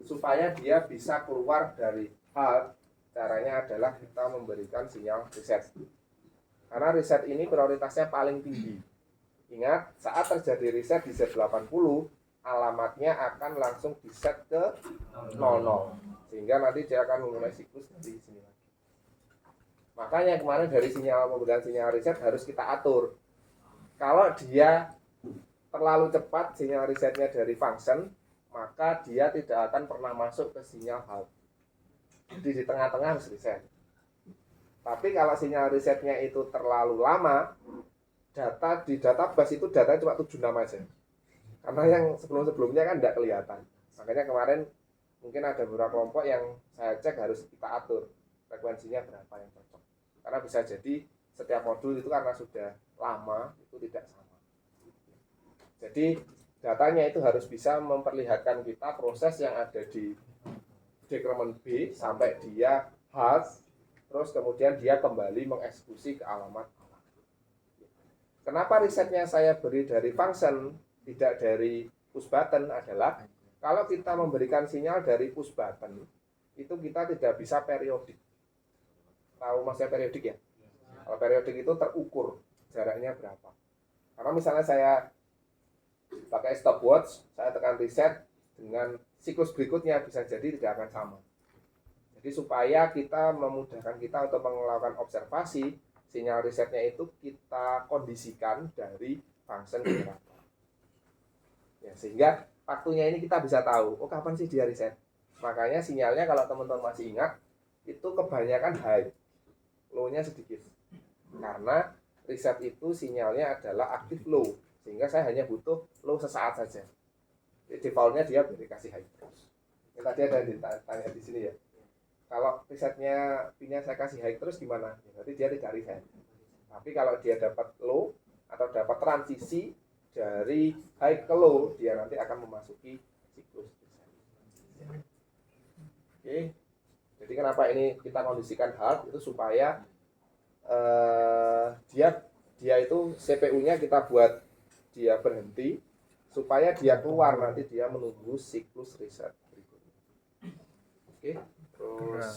Supaya dia bisa keluar dari halt, caranya adalah kita memberikan sinyal reset. Karena reset ini prioritasnya paling tinggi. Ingat, saat terjadi reset di Z80, alamatnya akan langsung di-set ke 00. Sehingga nanti dia akan memulai siklus dari sini lagi. Makanya kemarin dari sinyal pemberian sinyal reset harus kita atur. Kalau dia terlalu cepat sinyal resetnya dari function, maka dia tidak akan pernah masuk ke sinyal halt. Jadi di tengah-tengah harus reset. Tapi kalau sinyal resetnya itu terlalu lama, data di database itu datanya cuma 76 aja. Karena yang sebelum-sebelumnya kan tidak kelihatan. Makanya kemarin mungkin ada beberapa kelompok yang saya cek harus kita atur frekuensinya berapa yang cocok. Karena bisa jadi setiap modul itu karena sudah lama itu tidak sama. Jadi datanya itu harus bisa memperlihatkan kita proses yang ada di dekremen B sampai dia halt. Terus kemudian dia kembali mengeksekusi ke alamat. Kenapa risetnya saya beri dari function, tidak dari push button adalah kalau kita memberikan sinyal dari push button, itu kita tidak bisa periodik. Tahu maksudnya periodik ya? Kalau periodik itu terukur jaraknya berapa. Karena misalnya saya pakai stopwatch, saya tekan reset dengan siklus berikutnya bisa jadi tidak akan sama. Jadi supaya kita memudahkan kita untuk melakukan observasi, sinyal resetnya itu kita kondisikan dari function generator. Ya, sehingga waktunya ini kita bisa tahu, oh kapan sih dia reset. Makanya sinyalnya kalau teman-teman masih ingat, itu kebanyakan high, low-nya sedikit. Karena reset itu sinyalnya adalah active low, sehingga saya hanya butuh low sesaat saja. Jadi defaultnya dia dikasih high terus. Ini tadi ada ditanya di sini ya. Kalau resetnya pinnya saya kasih high terus gimana? Ya, berarti dia tidak reset. Tapi kalau dia dapat low atau dapat transisi dari high ke low, dia nanti akan memasuki siklus reset. Oke. Jadi kenapa ini kita kondisikan halt itu supaya dia itu CPU-nya kita buat dia berhenti supaya dia keluar nanti dia menunggu siklus reset berikutnya. Oke. Terus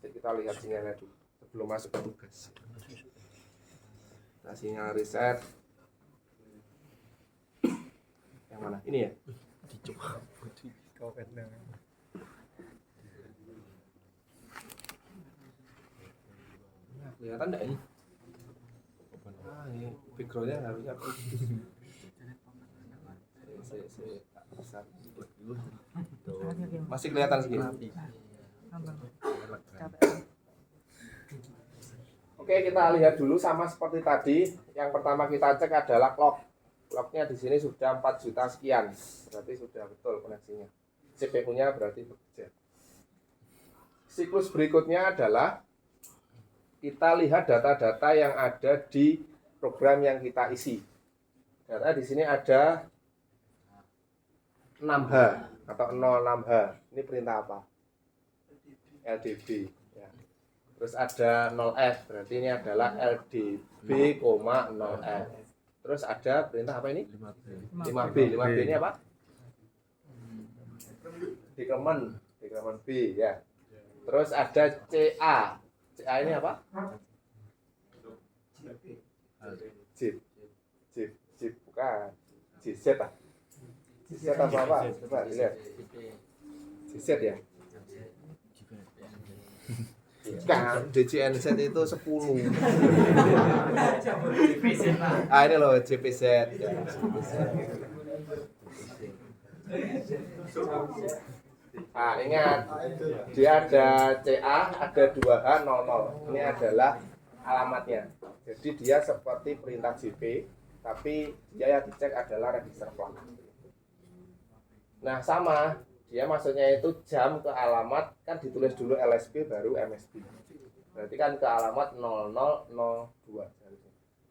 kita lihat sinyalnya dulu sebelum masuk ke tugas. Nah, sinyal reset yang mana? Ini ya? Nah, kelihatan enggak ini? Ini backgroundnya harusnya besar. Masih kelihatan segini. Oke, kita lihat dulu sama seperti tadi. Yang pertama kita cek adalah clock. Clocknya di sini sudah 4 juta sekian, berarti sudah betul koneksinya. CPU-nya berarti bekerja. Siklus berikutnya adalah kita lihat data-data yang ada di program yang kita isi. Data di sini ada 6H atau 06H. Ini perintah apa? LDB. Ya. Terus ada 0F, berarti ini adalah LDB, 0F. Terus ada perintah apa ini? 5B. 5B ini apa? Dekremen B ya. Terus ada CA. CA ini apa? Jip bukan. JZ ah. JZ apa? Coba lihat. JZ ya. Kan DCNZ itu 10. Ah ini loh JPZ ya. Nah, ingat dia ada CA, ada 2H, 00. Ini adalah alamatnya. Jadi dia seperti perintah JP, tapi dia yang dicek adalah register plat. Nah, sama, dia maksudnya itu jam ke alamat kan ditulis dulu LSB baru MSB. Berarti kan ke alamat 0002.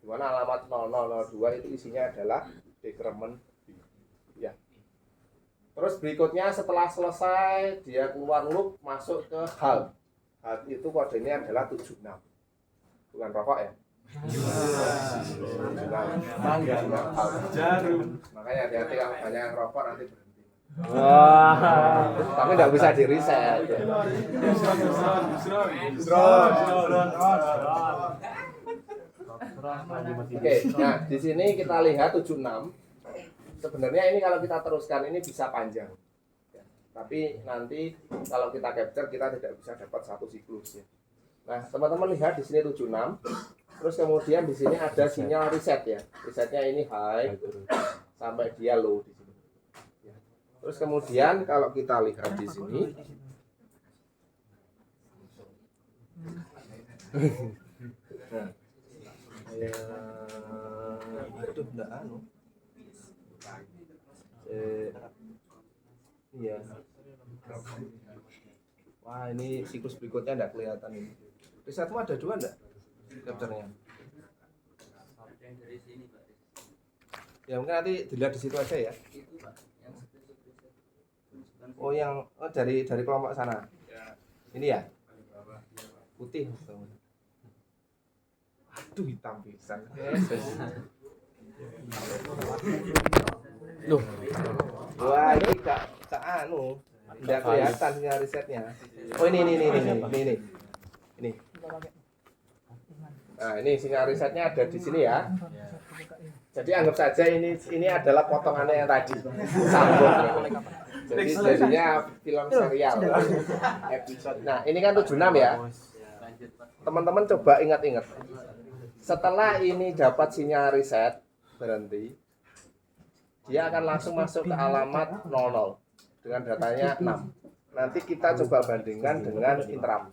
Di mana alamat 0002 itu isinya adalah dekremen. Ya. Terus berikutnya setelah selesai dia keluar loop masuk ke HAL. HAL itu kodenya adalah 76. Bukan rokok ya? Jarum. Makanya hati-hati kalau banyak yang rokok nanti berhenti. Wah. Tapi nggak bisa di reset. Oke, nah di sini kita lihat 76. Sebenarnya ini kalau kita teruskan ini bisa panjang, ya. Tapi nanti kalau kita capture kita tidak bisa dapat satu siklus ya. Nah teman-teman lihat di sini 76, terus kemudian di sini ada sinyal reset ya. Resetnya ini high sampai dia low di sini. Ya. Terus kemudian kalau kita lihat di sini, aduh enggak anu. Iya. Wah ini siklus berikutnya enggak kelihatan ini. Resetmu ada 2 enggak? Capture-nya. Ya mungkin nanti dilihat di situ aja ya. Oh yang dari kelompok sana. Ini ya. Putih. Aduh hitam pisan. Loh. Wah, ini gak anu. Enggak kelihatan sinyal resetnya. Oh ini. Ini. Nah, ini sinyal resetnya ada di sini ya. Jadi anggap saja ini adalah potongannya yang tadi. Sambung. Jadi jadinya film serial. Episode. Nah, ini kan 76 ya. Teman-teman coba ingat-ingat. Setelah ini dapat sinyal reset, berhenti. Dia akan langsung masuk ke alamat 00 dengan datanya 6. Nanti kita coba bandingkan dengan interrupt.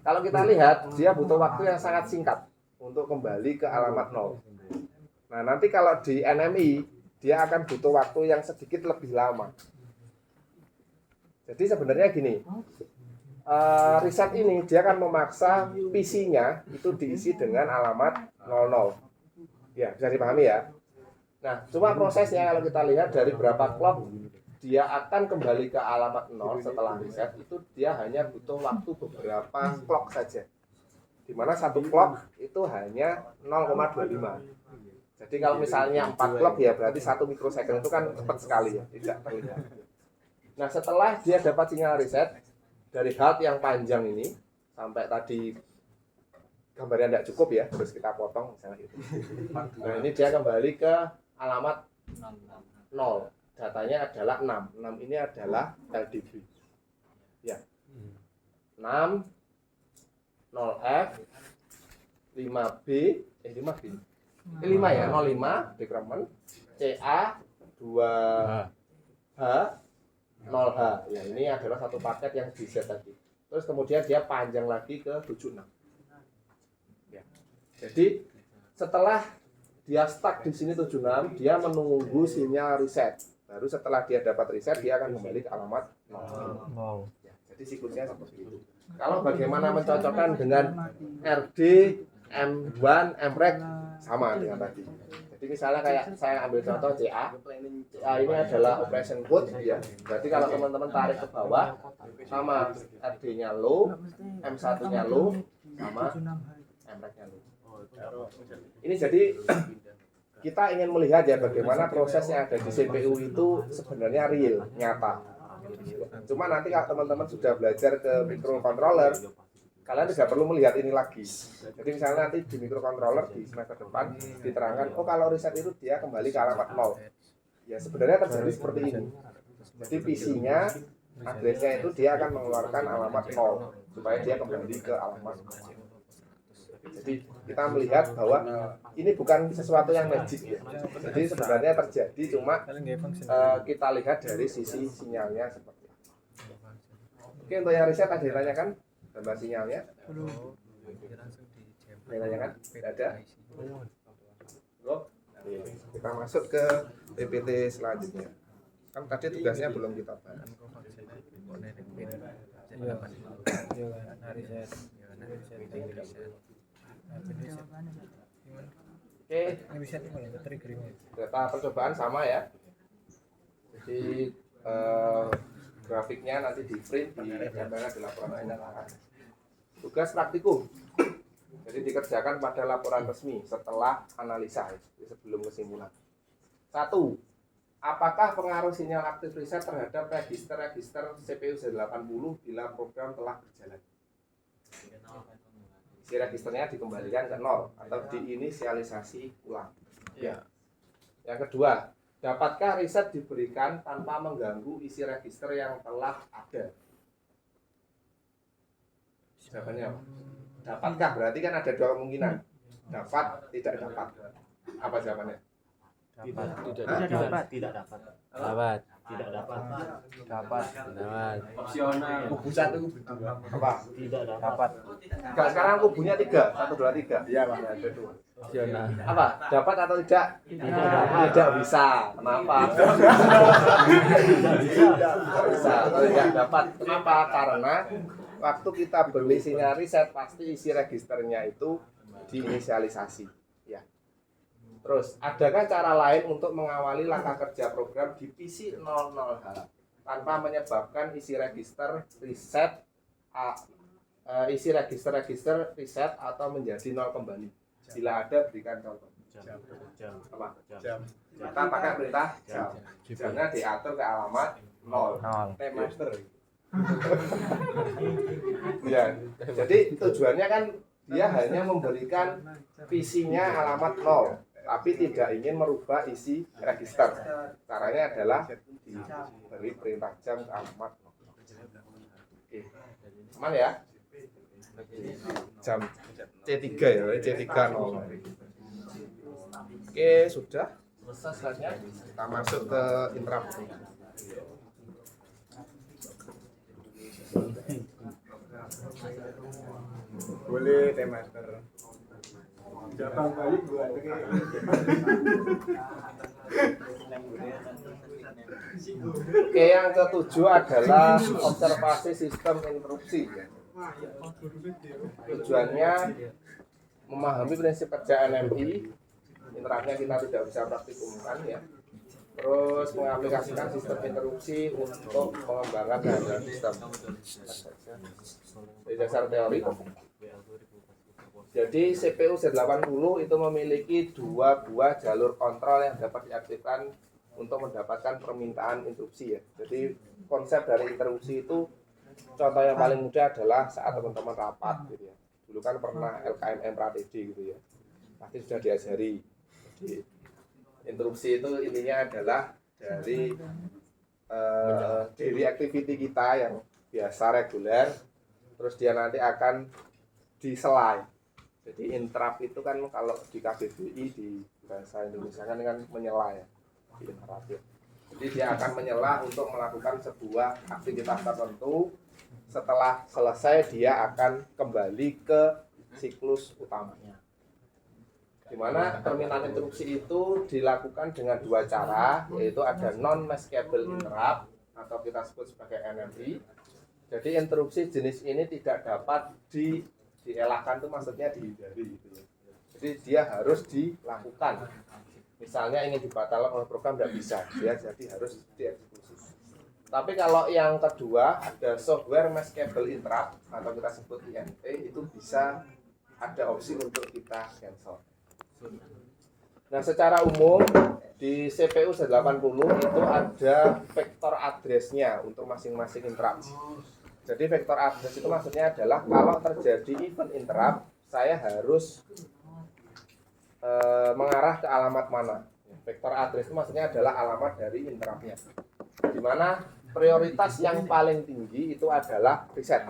Kalau kita lihat, dia butuh waktu yang sangat singkat untuk kembali ke alamat 0. Nah, nanti kalau di NMI, dia akan butuh waktu yang sedikit lebih lama. Jadi sebenarnya gini, reset ini dia akan memaksa PC-nya itu diisi dengan alamat 00. Ya, bisa dipahami ya. Nah, cuma prosesnya kalau kita lihat dari berapa clock dia akan kembali ke alamat 0 setelah reset, itu dia hanya butuh waktu beberapa clock saja. Dimana satu clock itu hanya 0,25. Jadi kalau misalnya 4 clock ya berarti 1 mikrosecond itu kan cepat sekali ya, tidak terlihat. Nah setelah dia dapat sinyal reset, dari halt yang panjang ini sampai tadi gambarnya tidak cukup ya, terus kita potong misalnya gitu. Nah ini dia kembali ke alamat 0. Datanya adalah 6. 6 ini adalah LDB. Ya. 6 0F 5B 5B. 5 ya, 05 decrement CA 2H 0H. Ya, ini adalah satu paket yang di set tadi. Terus kemudian dia panjang lagi ke 76. Ya. Jadi setelah dia stuck di sini 76, dia menunggu sinyal reset. Baru setelah dia dapat reset, dia akan kembali ke alamat 0. Wow. Ya, jadi siklusnya seperti itu. Kalau bagaimana mencocokkan dengan RD, M1, MREG sama dengan tadi. Jadi misalnya kayak saya ambil contoh CA. CA ini adalah operation code ya. Jadi kalau teman-teman tarik ke bawah sama RD-nya low, M1-nya low, sama MREG-nya low. Ini jadi kita ingin melihat ya bagaimana proses yang ada di CPU itu sebenarnya real, nyata. Cuma nanti kalau teman-teman sudah belajar ke microcontroller, kalian tidak perlu melihat ini lagi. Jadi misalnya nanti di microcontroller di semester depan diterangkan, oh kalau reset itu dia kembali ke alamat 0. Ya sebenarnya terjadi seperti ini. Jadi PC-nya, address-nya itu dia akan mengeluarkan alamat 0 supaya dia kembali ke alamat 0. Jadi kita melihat bahwa ini bukan sesuatu yang magic ya. Jadi sebenarnya terjadi, cuma kita lihat dari sisi sinyalnya seperti apa. Oke, untuk yang riset ada yang ditanyakan gambar sinyalnya? Ditanyakan? Tidak ada? Kita masuk ke PPT selanjutnya. Kan tadi tugasnya belum kita bahas. Oke, data percobaan sama ya. Jadi grafiknya nanti di print di gambarnya di laporan pendataan. Tugas praktikum. Jadi dikerjakan pada laporan resmi setelah analisa sebelum kesimpulan. 1. Apakah pengaruh sinyal aktif reset terhadap register-register CPU Z80 bila program telah berjalan? Si registernya dikembalikan ke 0 atau diinisialisasi ulang. Ya. Yang kedua, dapatkah reset diberikan tanpa mengganggu isi register yang telah ada? Jawabannya apa? Dapatkah? Berarti kan ada dua kemungkinan. Dapat, tidak dapat. Apa jawabannya? Tidak dapat. Tidak dapat. Dapat. Tidak dapat. Dapat. Dapat. Opsional. Kubu satu, kubu dua. Apa? Tidak Dapat. Enggak, sekarang kubunya 3. 1, 2, 3. Iya, Pak. Ada dua. Opsional. Apa? Dapat atau tidak? Tidak bisa. Kenapa? Tidak bisa. Atau tidak dapat. Kenapa? Karena waktu kita beli sinyal reset pasti isi registernya itu diinisialisasi. Ya. Terus, adakah cara lain untuk mengawali langkah kerja program di PC 00H tanpa menyebabkan isi register reset reset atau menjadi 0 kembali? Bila ada, berikan contoh. Jam. Apa? Jam. Kita pakai perintah jam. Jamnya diatur ke alamat 0. Master. Ya. Jadi tujuannya kan dia hanya memberikan PC-nya alamat 0, tapi tidak ingin merubah isi register. Caranya adalah diberi perintah jam ke alamat 0. Oke. Aman ya? Jam C3 ya, C3 0. Oke, sudah selesai slide-nya. Kita masuk ke interrupt. Boleh Teh Master. Jabang balik buat Oke, yang ketujuh adalah observasi sistem interupsi. Tujuannya memahami prinsip kerja NMI. Interuptnya kita tidak bisa praktikumkan ya. Terus mengaplikasikan sistem interupsi untuk mengembangkan keahlian sistem. Dari dasar teori. Jadi CPU Z80 itu memiliki 2 buah jalur kontrol yang dapat diaktifkan untuk mendapatkan permintaan interupsi ya. Jadi konsep dari interupsi itu contoh yang paling mudah adalah saat teman-teman rapat gitu ya. Dulu kan pernah LKMM Pratedi gitu ya. Pasti sudah diajari. Jadi interupsi itu intinya adalah dari daily activity kita yang biasa reguler, terus dia nanti akan diselai. Jadi interrupt itu kan kalau di KBBI di bahasa Indonesia kan menyela ya, di interrupt ya. Jadi dia akan menyela untuk melakukan sebuah aktivitas tertentu. Setelah selesai dia akan kembali ke siklus utamanya. Di mana terminal interupsi itu dilakukan dengan dua cara, yaitu ada non-maskable interrupt atau kita sebut sebagai NMI. Jadi interupsi jenis ini tidak dapat dielakkan, itu maksudnya dihindari gitu ya. Jadi dia harus dilakukan. Misalnya ingin dibatalkan oleh program tidak bisa, dia jadi harus dieksekusi. Tapi kalau yang kedua ada software maskable interrupt atau kita sebut IMT, itu bisa ada opsi untuk kita cancel. Nah, secara umum di CPU Z80 itu ada vektor address-nya untuk masing-masing interrupt. Jadi vektor address itu maksudnya adalah kalau terjadi event interrupt, saya harus mengarah ke alamat mana. Vektor address itu maksudnya adalah alamat dari interrupt-nya. Di mana prioritas yang paling tinggi itu adalah reset.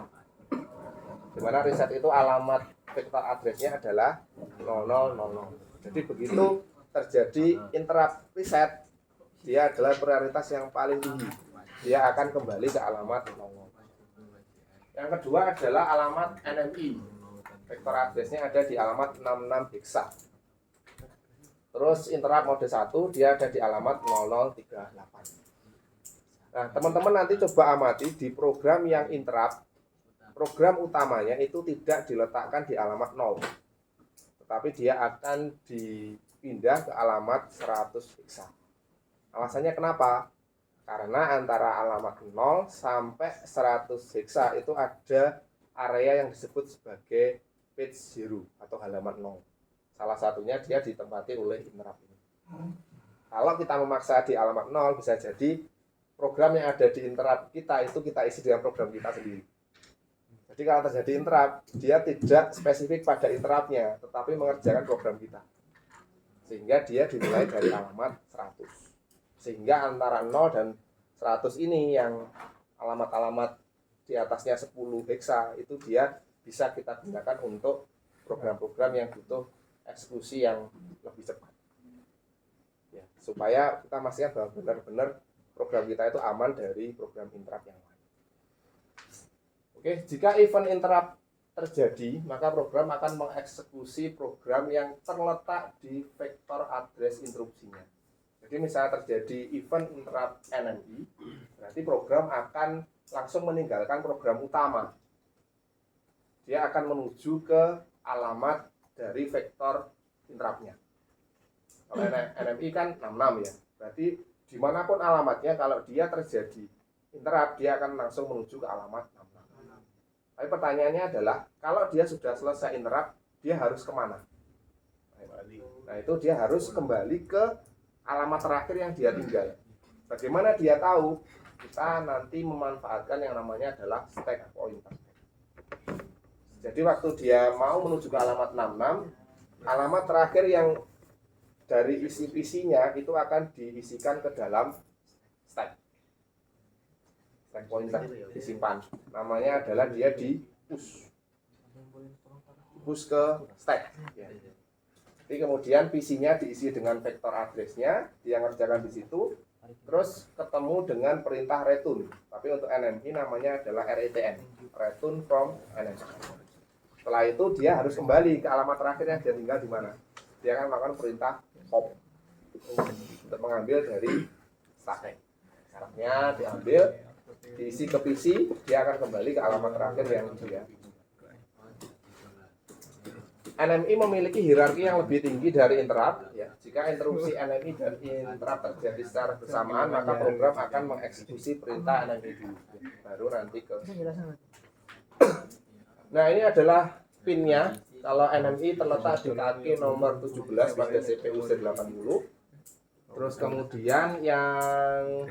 Di mana reset itu alamat vektor address-nya adalah 0000. Jadi begitu terjadi interrupt reset, dia adalah prioritas yang paling tinggi. Dia akan kembali ke alamat 00. Yang kedua adalah alamat NMI. Vektor address-nya ada di alamat 66 hexa. Terus interrupt mode 1 dia ada di alamat 0038. Nah, teman-teman nanti coba amati di program yang interrupt, program utamanya itu tidak diletakkan di alamat 0. Tetapi dia akan dipindah ke alamat 100 hexa. Alasannya kenapa? Karena antara alamat 0 sampai 100 hexa itu ada area yang disebut sebagai page 0 atau halaman 0. Salah satunya dia ditempati oleh interrupt ini. Kalau kita memaksa di alamat 0, bisa jadi program yang ada di interrupt kita itu kita isi dengan program kita sendiri. Jadi kalau terjadi interrupt, dia tidak spesifik pada interrupt-nya, tetapi mengerjakan program kita. Sehingga dia dimulai dari alamat 100. Sehingga antara 0 dan 100 ini yang alamat-alamat di atasnya 10 hexa itu dia bisa kita gunakan untuk program-program yang butuh eksekusi yang lebih cepat. Ya, supaya kita pastikan bahwa benar-benar program kita itu aman dari program interrupt yang lain. Oke, jika event interrupt terjadi, maka program akan mengeksekusi program yang terletak di vektor address interupsinya. Jadi misalnya terjadi event interrupt NMI, berarti program akan langsung meninggalkan program utama. Dia akan menuju ke alamat dari vektor interrupt-nya. Kalau NMI kan 66 ya, berarti dimanapun alamatnya, kalau dia terjadi interrupt, dia akan langsung menuju ke alamat 66. Tapi pertanyaannya adalah, kalau dia sudah selesai interrupt, dia harus kemana? Nah, itu dia harus kembali ke alamat terakhir yang dia tinggal. Bagaimana dia tahu? Kita nanti memanfaatkan yang namanya adalah stack pointer. Jadi waktu dia mau menuju ke alamat 66, alamat terakhir yang dari isi PC-nya itu akan diisikan ke dalam stack pointer, disimpan. Namanya adalah dia di push ke stack. Ya. Jadi kemudian PC-nya diisi dengan vektor address-nya, dia ngerjakan di situ, terus ketemu dengan perintah return. Tapi untuk NMI namanya adalah RETN, return from NMI. Setelah itu dia harus kembali ke alamat terakhir yang dia tinggal di mana. Dia akan melakukan perintah pop untuk mengambil dari stack. Syaratnya diambil, diisi ke PC, dia akan kembali ke alamat terakhir yang dia. NMI memiliki hierarki yang lebih tinggi dari interrupt. Ya. Jika interupsi NMI dan interrupt terjadi secara bersamaan, maka program akan mengeksekusi perintah NMI dulu, baru nanti ke. Nah, ini adalah pinnya. Kalau NMI terletak di kaki nomor 17 pada CPU Z80. Terus kemudian yang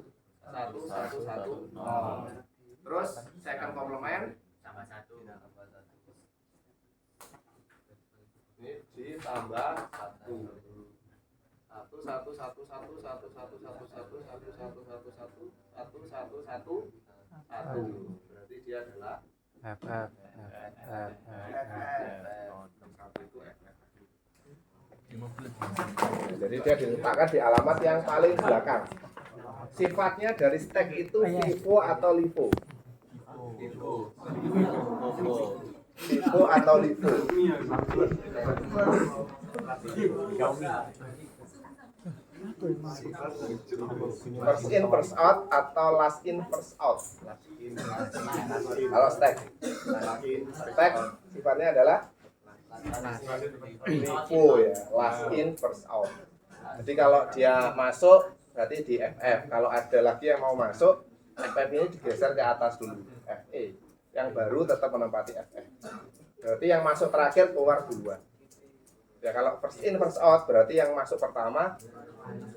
Terus second komplement Sama 1. ini ditambah 1. Berarti dia adalah FF. itu FF. Jadi dia diletakkan di alamat yang paling belakang. Sifatnya dari stack itu FIFO atau LIFO. FIFO atau LIFO. First in first out atau last in first out. Kalau stack sifatnya adalah LIFO ya, last in first out. Jadi kalau dia masuk berarti di FF. Kalau ada lagi yang mau masuk, FF ini digeser ke atas dulu, FE. Yang baru tetap menempati FF. Berarti yang masuk terakhir keluar duluan. Ya kalau first in first out berarti yang masuk pertama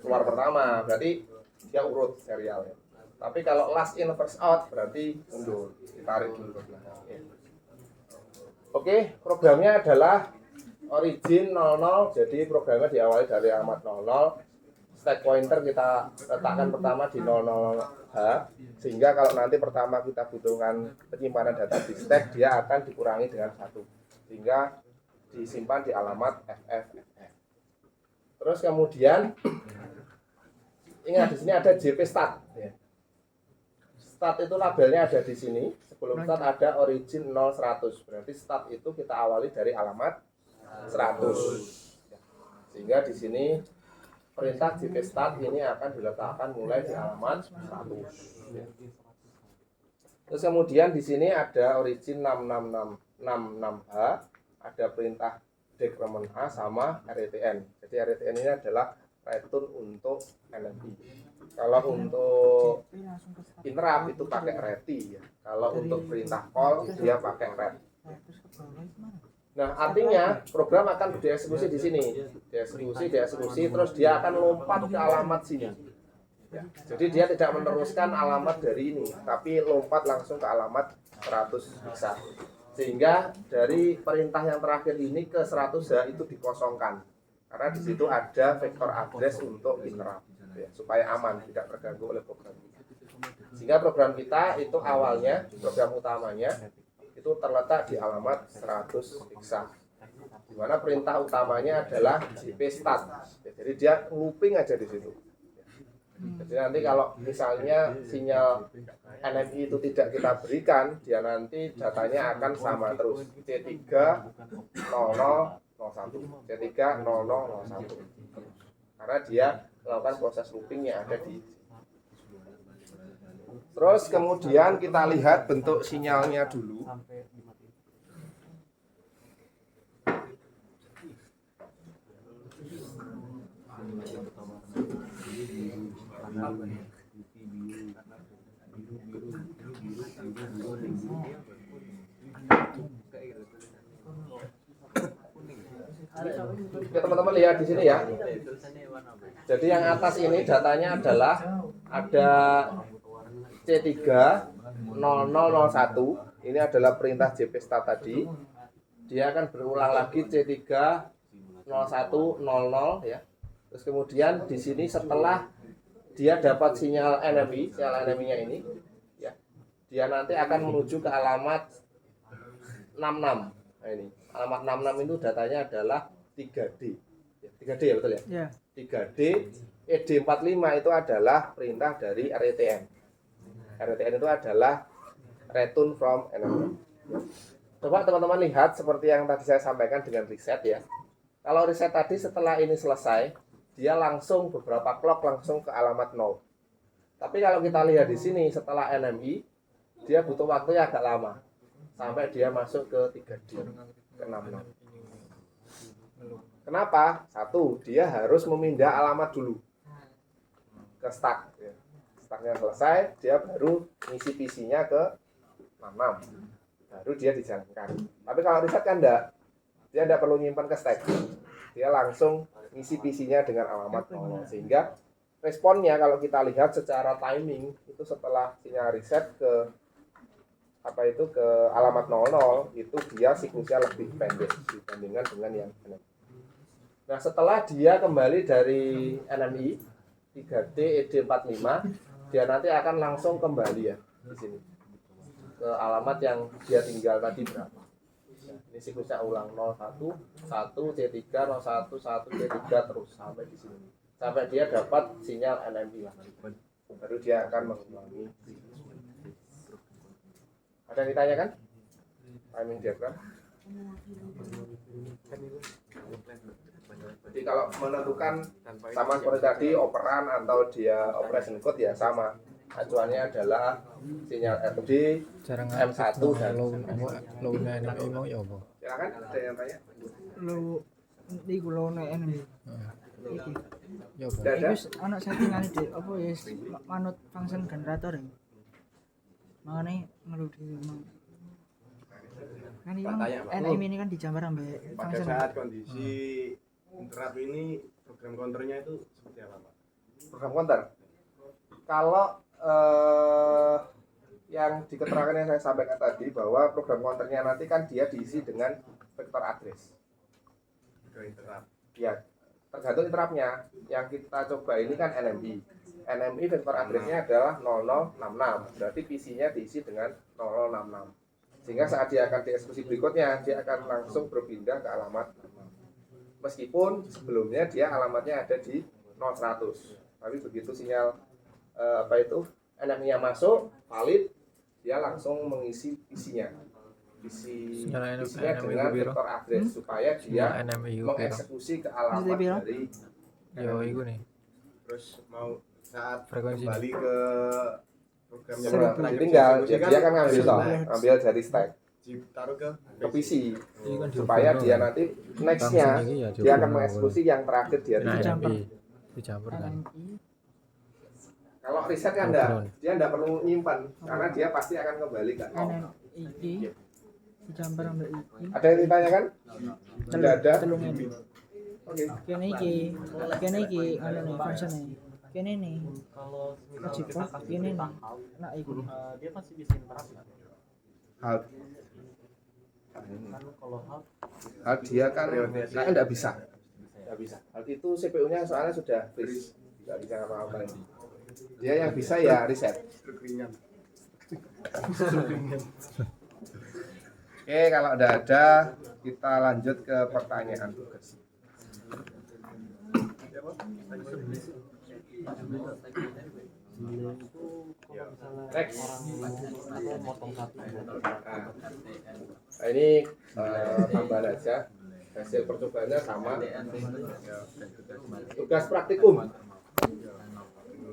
keluar pertama, berarti dia urut serialnya. Tapi kalau last in first out berarti mundur, ditarik dulu ke belakang. Oke, programnya adalah origin 00, jadi programnya diawali dari alamat 00. Stack pointer kita letakkan pertama di 00H, sehingga kalau nanti pertama kita butuhkan penyimpanan data di stack, dia akan dikurangi dengan 1, sehingga disimpan di alamat FF. Terus kemudian ingat di sini ada JP Start. Ya. Start itu labelnya ada di sini. Sebelum start ada origin 0100. Berarti start itu kita awali dari alamat 100. Sehingga di sini perintah JP Start ini akan diletakkan mulai di alamat 100. Ya. Terus kemudian di sini ada origin 6666H, ada perintah decrement A sama RETN. Jadi RETN ini adalah return untuk NMI. Kalau untuk JP langsung ke start. interrupt itu pakai reti ya. Kalau untuk perintah call dia pakai ret. Nah, terus ke bawah itu mana? Nah, artinya program akan dieksekusi di sini. Dieksekusi, terus dia akan lompat ke alamat sini. Ya. Jadi dia tidak meneruskan alamat dari ini, tapi lompat langsung ke alamat 100 bisa. Sehingga dari perintah yang terakhir ini ke 100H itu dikosongkan. Karena di situ ada vektor address untuk interrupt. Ya, supaya aman, tidak terganggu oleh program kita. Sehingga program kita itu awalnya, program utamanya itu terletak di alamat 100 hexa, di mana perintah utamanya adalah JP Start. Ya, jadi dia looping aja di situ. Jadi nanti kalau misalnya sinyal NMI itu tidak kita berikan, dia nanti datanya akan sama terus C30001, C30001, karena dia melakukan proses looping yang ada di. Terus kemudian kita lihat bentuk sinyalnya dulu. Oke, teman-teman lihat di sini ya. Jadi yang atas ini datanya adalah ada C30001. Ini adalah perintah JP Start tadi. Dia akan berulang lagi C30100 ya. Terus kemudian di sini setelah dia dapat sinyal NMI, sinyal NMI-nya ini ya. Dia nanti akan menuju ke alamat 66. Nah, ini. Alamat 66 itu datanya adalah 3D. Ya, 3D ya betul ya? Ya. 3D ED45 itu adalah perintah dari RETN. RETN itu adalah return from enemy. Coba teman-teman lihat seperti yang tadi saya sampaikan dengan reset ya. Kalau reset tadi setelah ini selesai, dia langsung beberapa clock langsung ke alamat 0. Tapi kalau kita lihat di sini setelah NMI, dia butuh waktu yang agak lama sampai dia masuk ke 3D ke 66. Kenapa? Satu, dia harus memindah alamat dulu ke stack. Stacknya selesai, dia baru ngisi PC-nya ke 66. Baru dia dijalankan. Tapi kalau reset kan enggak. Dia enggak perlu nyimpan ke stack. Dia langsung ngisi PC-nya dengan alamat 0. Sehingga responnya kalau kita lihat secara timing itu setelah sinyal reset ke ke alamat 00 itu dia siklusnya lebih pendek dibandingkan dengan yang NMI. Nah, setelah dia kembali dari NMI 3D ED45, dia nanti akan langsung kembali ya di sini ke alamat yang dia tinggal tadi berapa. Nah, ini siklusnya ulang 01 1 C3 01 1 C3 terus sampai di sini. Sampai dia dapat sinyal NMI lagi. Baru dia akan mengulangi. Ada yang ditanyakan? Timing diagram. Jadi kalau menentukan sama seperti tadi operan atau dia operation code ya sama. Acuannya adalah sinyal RD, M1 dan low-nya ini mau ya apa? silakan ada yang tanya. Lo iku lo nek enemy. Iki. Ya apa? Tidak ada? Wis ana settingane Dik, apa ya manut function generator ya. Makanya ngeluh di rumah. Kan ini NMI ini kan dijambar ambek Pada function. saat kondisi interrupt ini program counternya itu seperti apa, Pak? Program counter. Kalau yang di keterangan yang saya sampaikan tadi bahwa program counternya nanti kan dia diisi dengan vektor address. Ke interrupt. Ya, tergantung interruptnya. Yang kita coba ini kan NMI. NMI vektor addressnya adalah 0066. Berarti PC-nya diisi dengan 0066. Sehingga saat dia akan dieksekusi berikutnya, dia akan langsung berpindah ke alamat 66. Meskipun sebelumnya dia alamatnya ada di 0100. Tapi begitu sinyal NMI-nya masuk, valid, dia langsung mengisi isinya. Isinya dengan vektor address supaya dia mengeksekusi ke alamat dari Yo iku nih. Terus mau saat Frekuensi kembali ke program yang Sebenarnya terakhir tinggal dieksekusi dia kan ngambil langsung ambil dari stack ditaruh ke ke PC Ini kan supaya dia nanti nextnya dia akan mengeksekusi yang terakhir dia Nah, tidak. NMI dicampur kan. NMI Kalau riset kan dia enggak perlu nyimpan karena dia pasti akan kembali ke nol. NMI dicampur ambil iki. Ada yang ditanyakan? Tidak ada. Telung ini. Oke. Kene iki anu nih function-nya. Kene nih. Kalau Wajib kene nih. Nah iku. dia masih bisa interrupt nggak? Hal Kan kalau hal dia kan enggak bisa. Enggak bisa. Hal itu CPU-nya soalnya sudah freeze. Enggak bisa ngapa-ngapain. Dia yang bisa ya riset. truk ringan. Oke, kalau udah ada kita lanjut ke pertanyaan tugas. Next. motong satu Nah, ini tambahan aja. Hasil percobaannya sama. Tugas praktikum.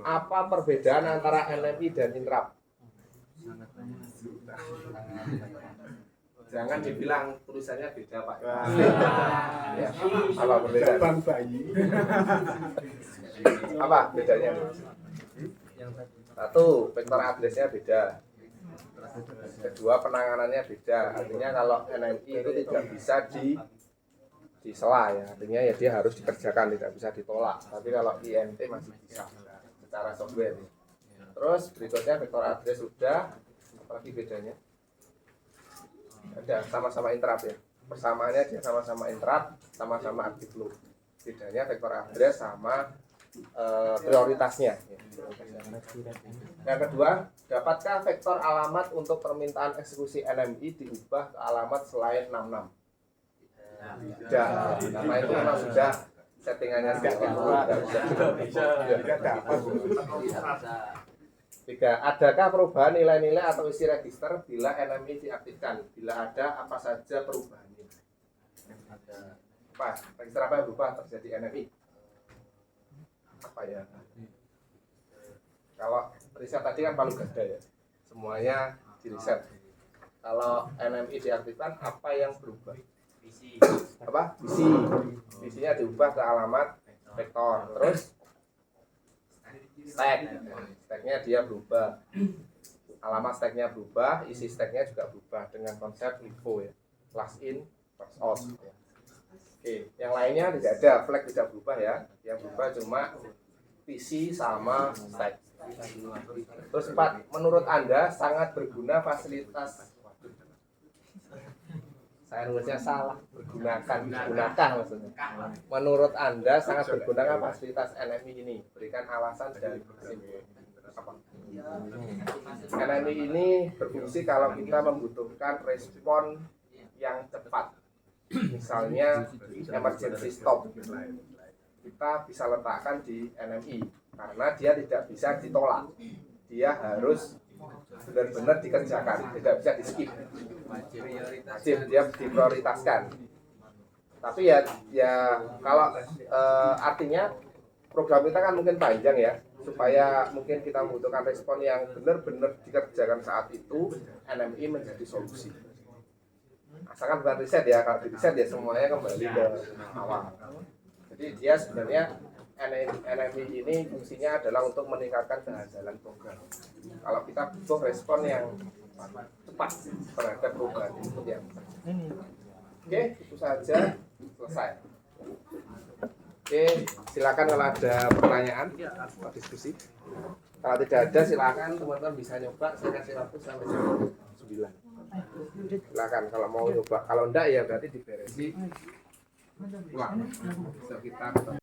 Apa perbedaan antara NMI dan interrupt? Jangan dibilang tulisannya beda, Pak. Ya. Apa perbedaan? Jaban bayi. Apa bedanya? Satu, vektor address-nya beda. Kedua, penanganannya beda. Artinya kalau NMI itu tidak bisa disela ya. Artinya ya dia harus dikerjakan, tidak bisa ditolak. Tapi kalau INT masih bisa secara software. Terus berikutnya vektor address sudah. Apalagi bedanya? Ada sama-sama interrupt ya. Persamaannya dia sama-sama interrupt, sama-sama active loop. Bedanya vektor address sama prioritasnya. Yang kedua, dapatkah vektor alamat untuk permintaan eksekusi NMI diubah ke alamat selain 66? Tidak. Karena itu memang sudah settingannya Tiga, adakah perubahan nilai-nilai atau isi register bila NMI diaktifkan? Bila ada, apa saja perubahannya? Apa? Register apa yang berubah terjadi NMI? Apa ya? Kalau riset tadi kan palu gada ya, semuanya di riset. Kalau NMI diaktifkan, apa yang berubah? Apa? Visi. Visinya diubah ke alamat vektor. Terus stacknya dia berubah. Alamat stacknya berubah, isi stacknya juga berubah dengan konsep LIFO ya, last in, first out. Oke, yang lainnya tidak ada, flag tidak berubah ya. Yang berubah cuma PC sama stack. Terus 4, menurut Anda sangat berguna fasilitas. Saya nulisnya salah, gunakan maksudnya. Menurut Anda sangat berguna fasilitas NMI ini? Berikan alasan dan apa? NMI ini berfungsi kalau kita membutuhkan respon yang cepat. Misalnya emergency stop. Kita bisa letakkan di NMI karena dia tidak bisa ditolak. Dia harus benar-benar dikerjakan, tidak bisa di skip. Wajib dia diprioritaskan. Tapi ya kalau artinya program kita kan mungkin panjang ya, supaya mungkin kita membutuhkan respon yang benar-benar dikerjakan saat itu, NMI menjadi solusi. Asalkan bukan riset ya, kalau di riset ya semuanya kembali ke awal. Jadi dia sebenarnya NMI ini fungsinya adalah untuk meningkatkan kehandalan program. Kalau kita butuh respon yang cepat terhadap perubahan input yang oke, itu saja, selesai. Oke, silakan kalau ada pertanyaan atau diskusi. Kalau tidak ada silakan teman-teman bisa nyoba, saya kasih waktu sampai jam 9. Silakan kalau mau nyoba, kalau enggak ya berarti diberesi ulang. So, kita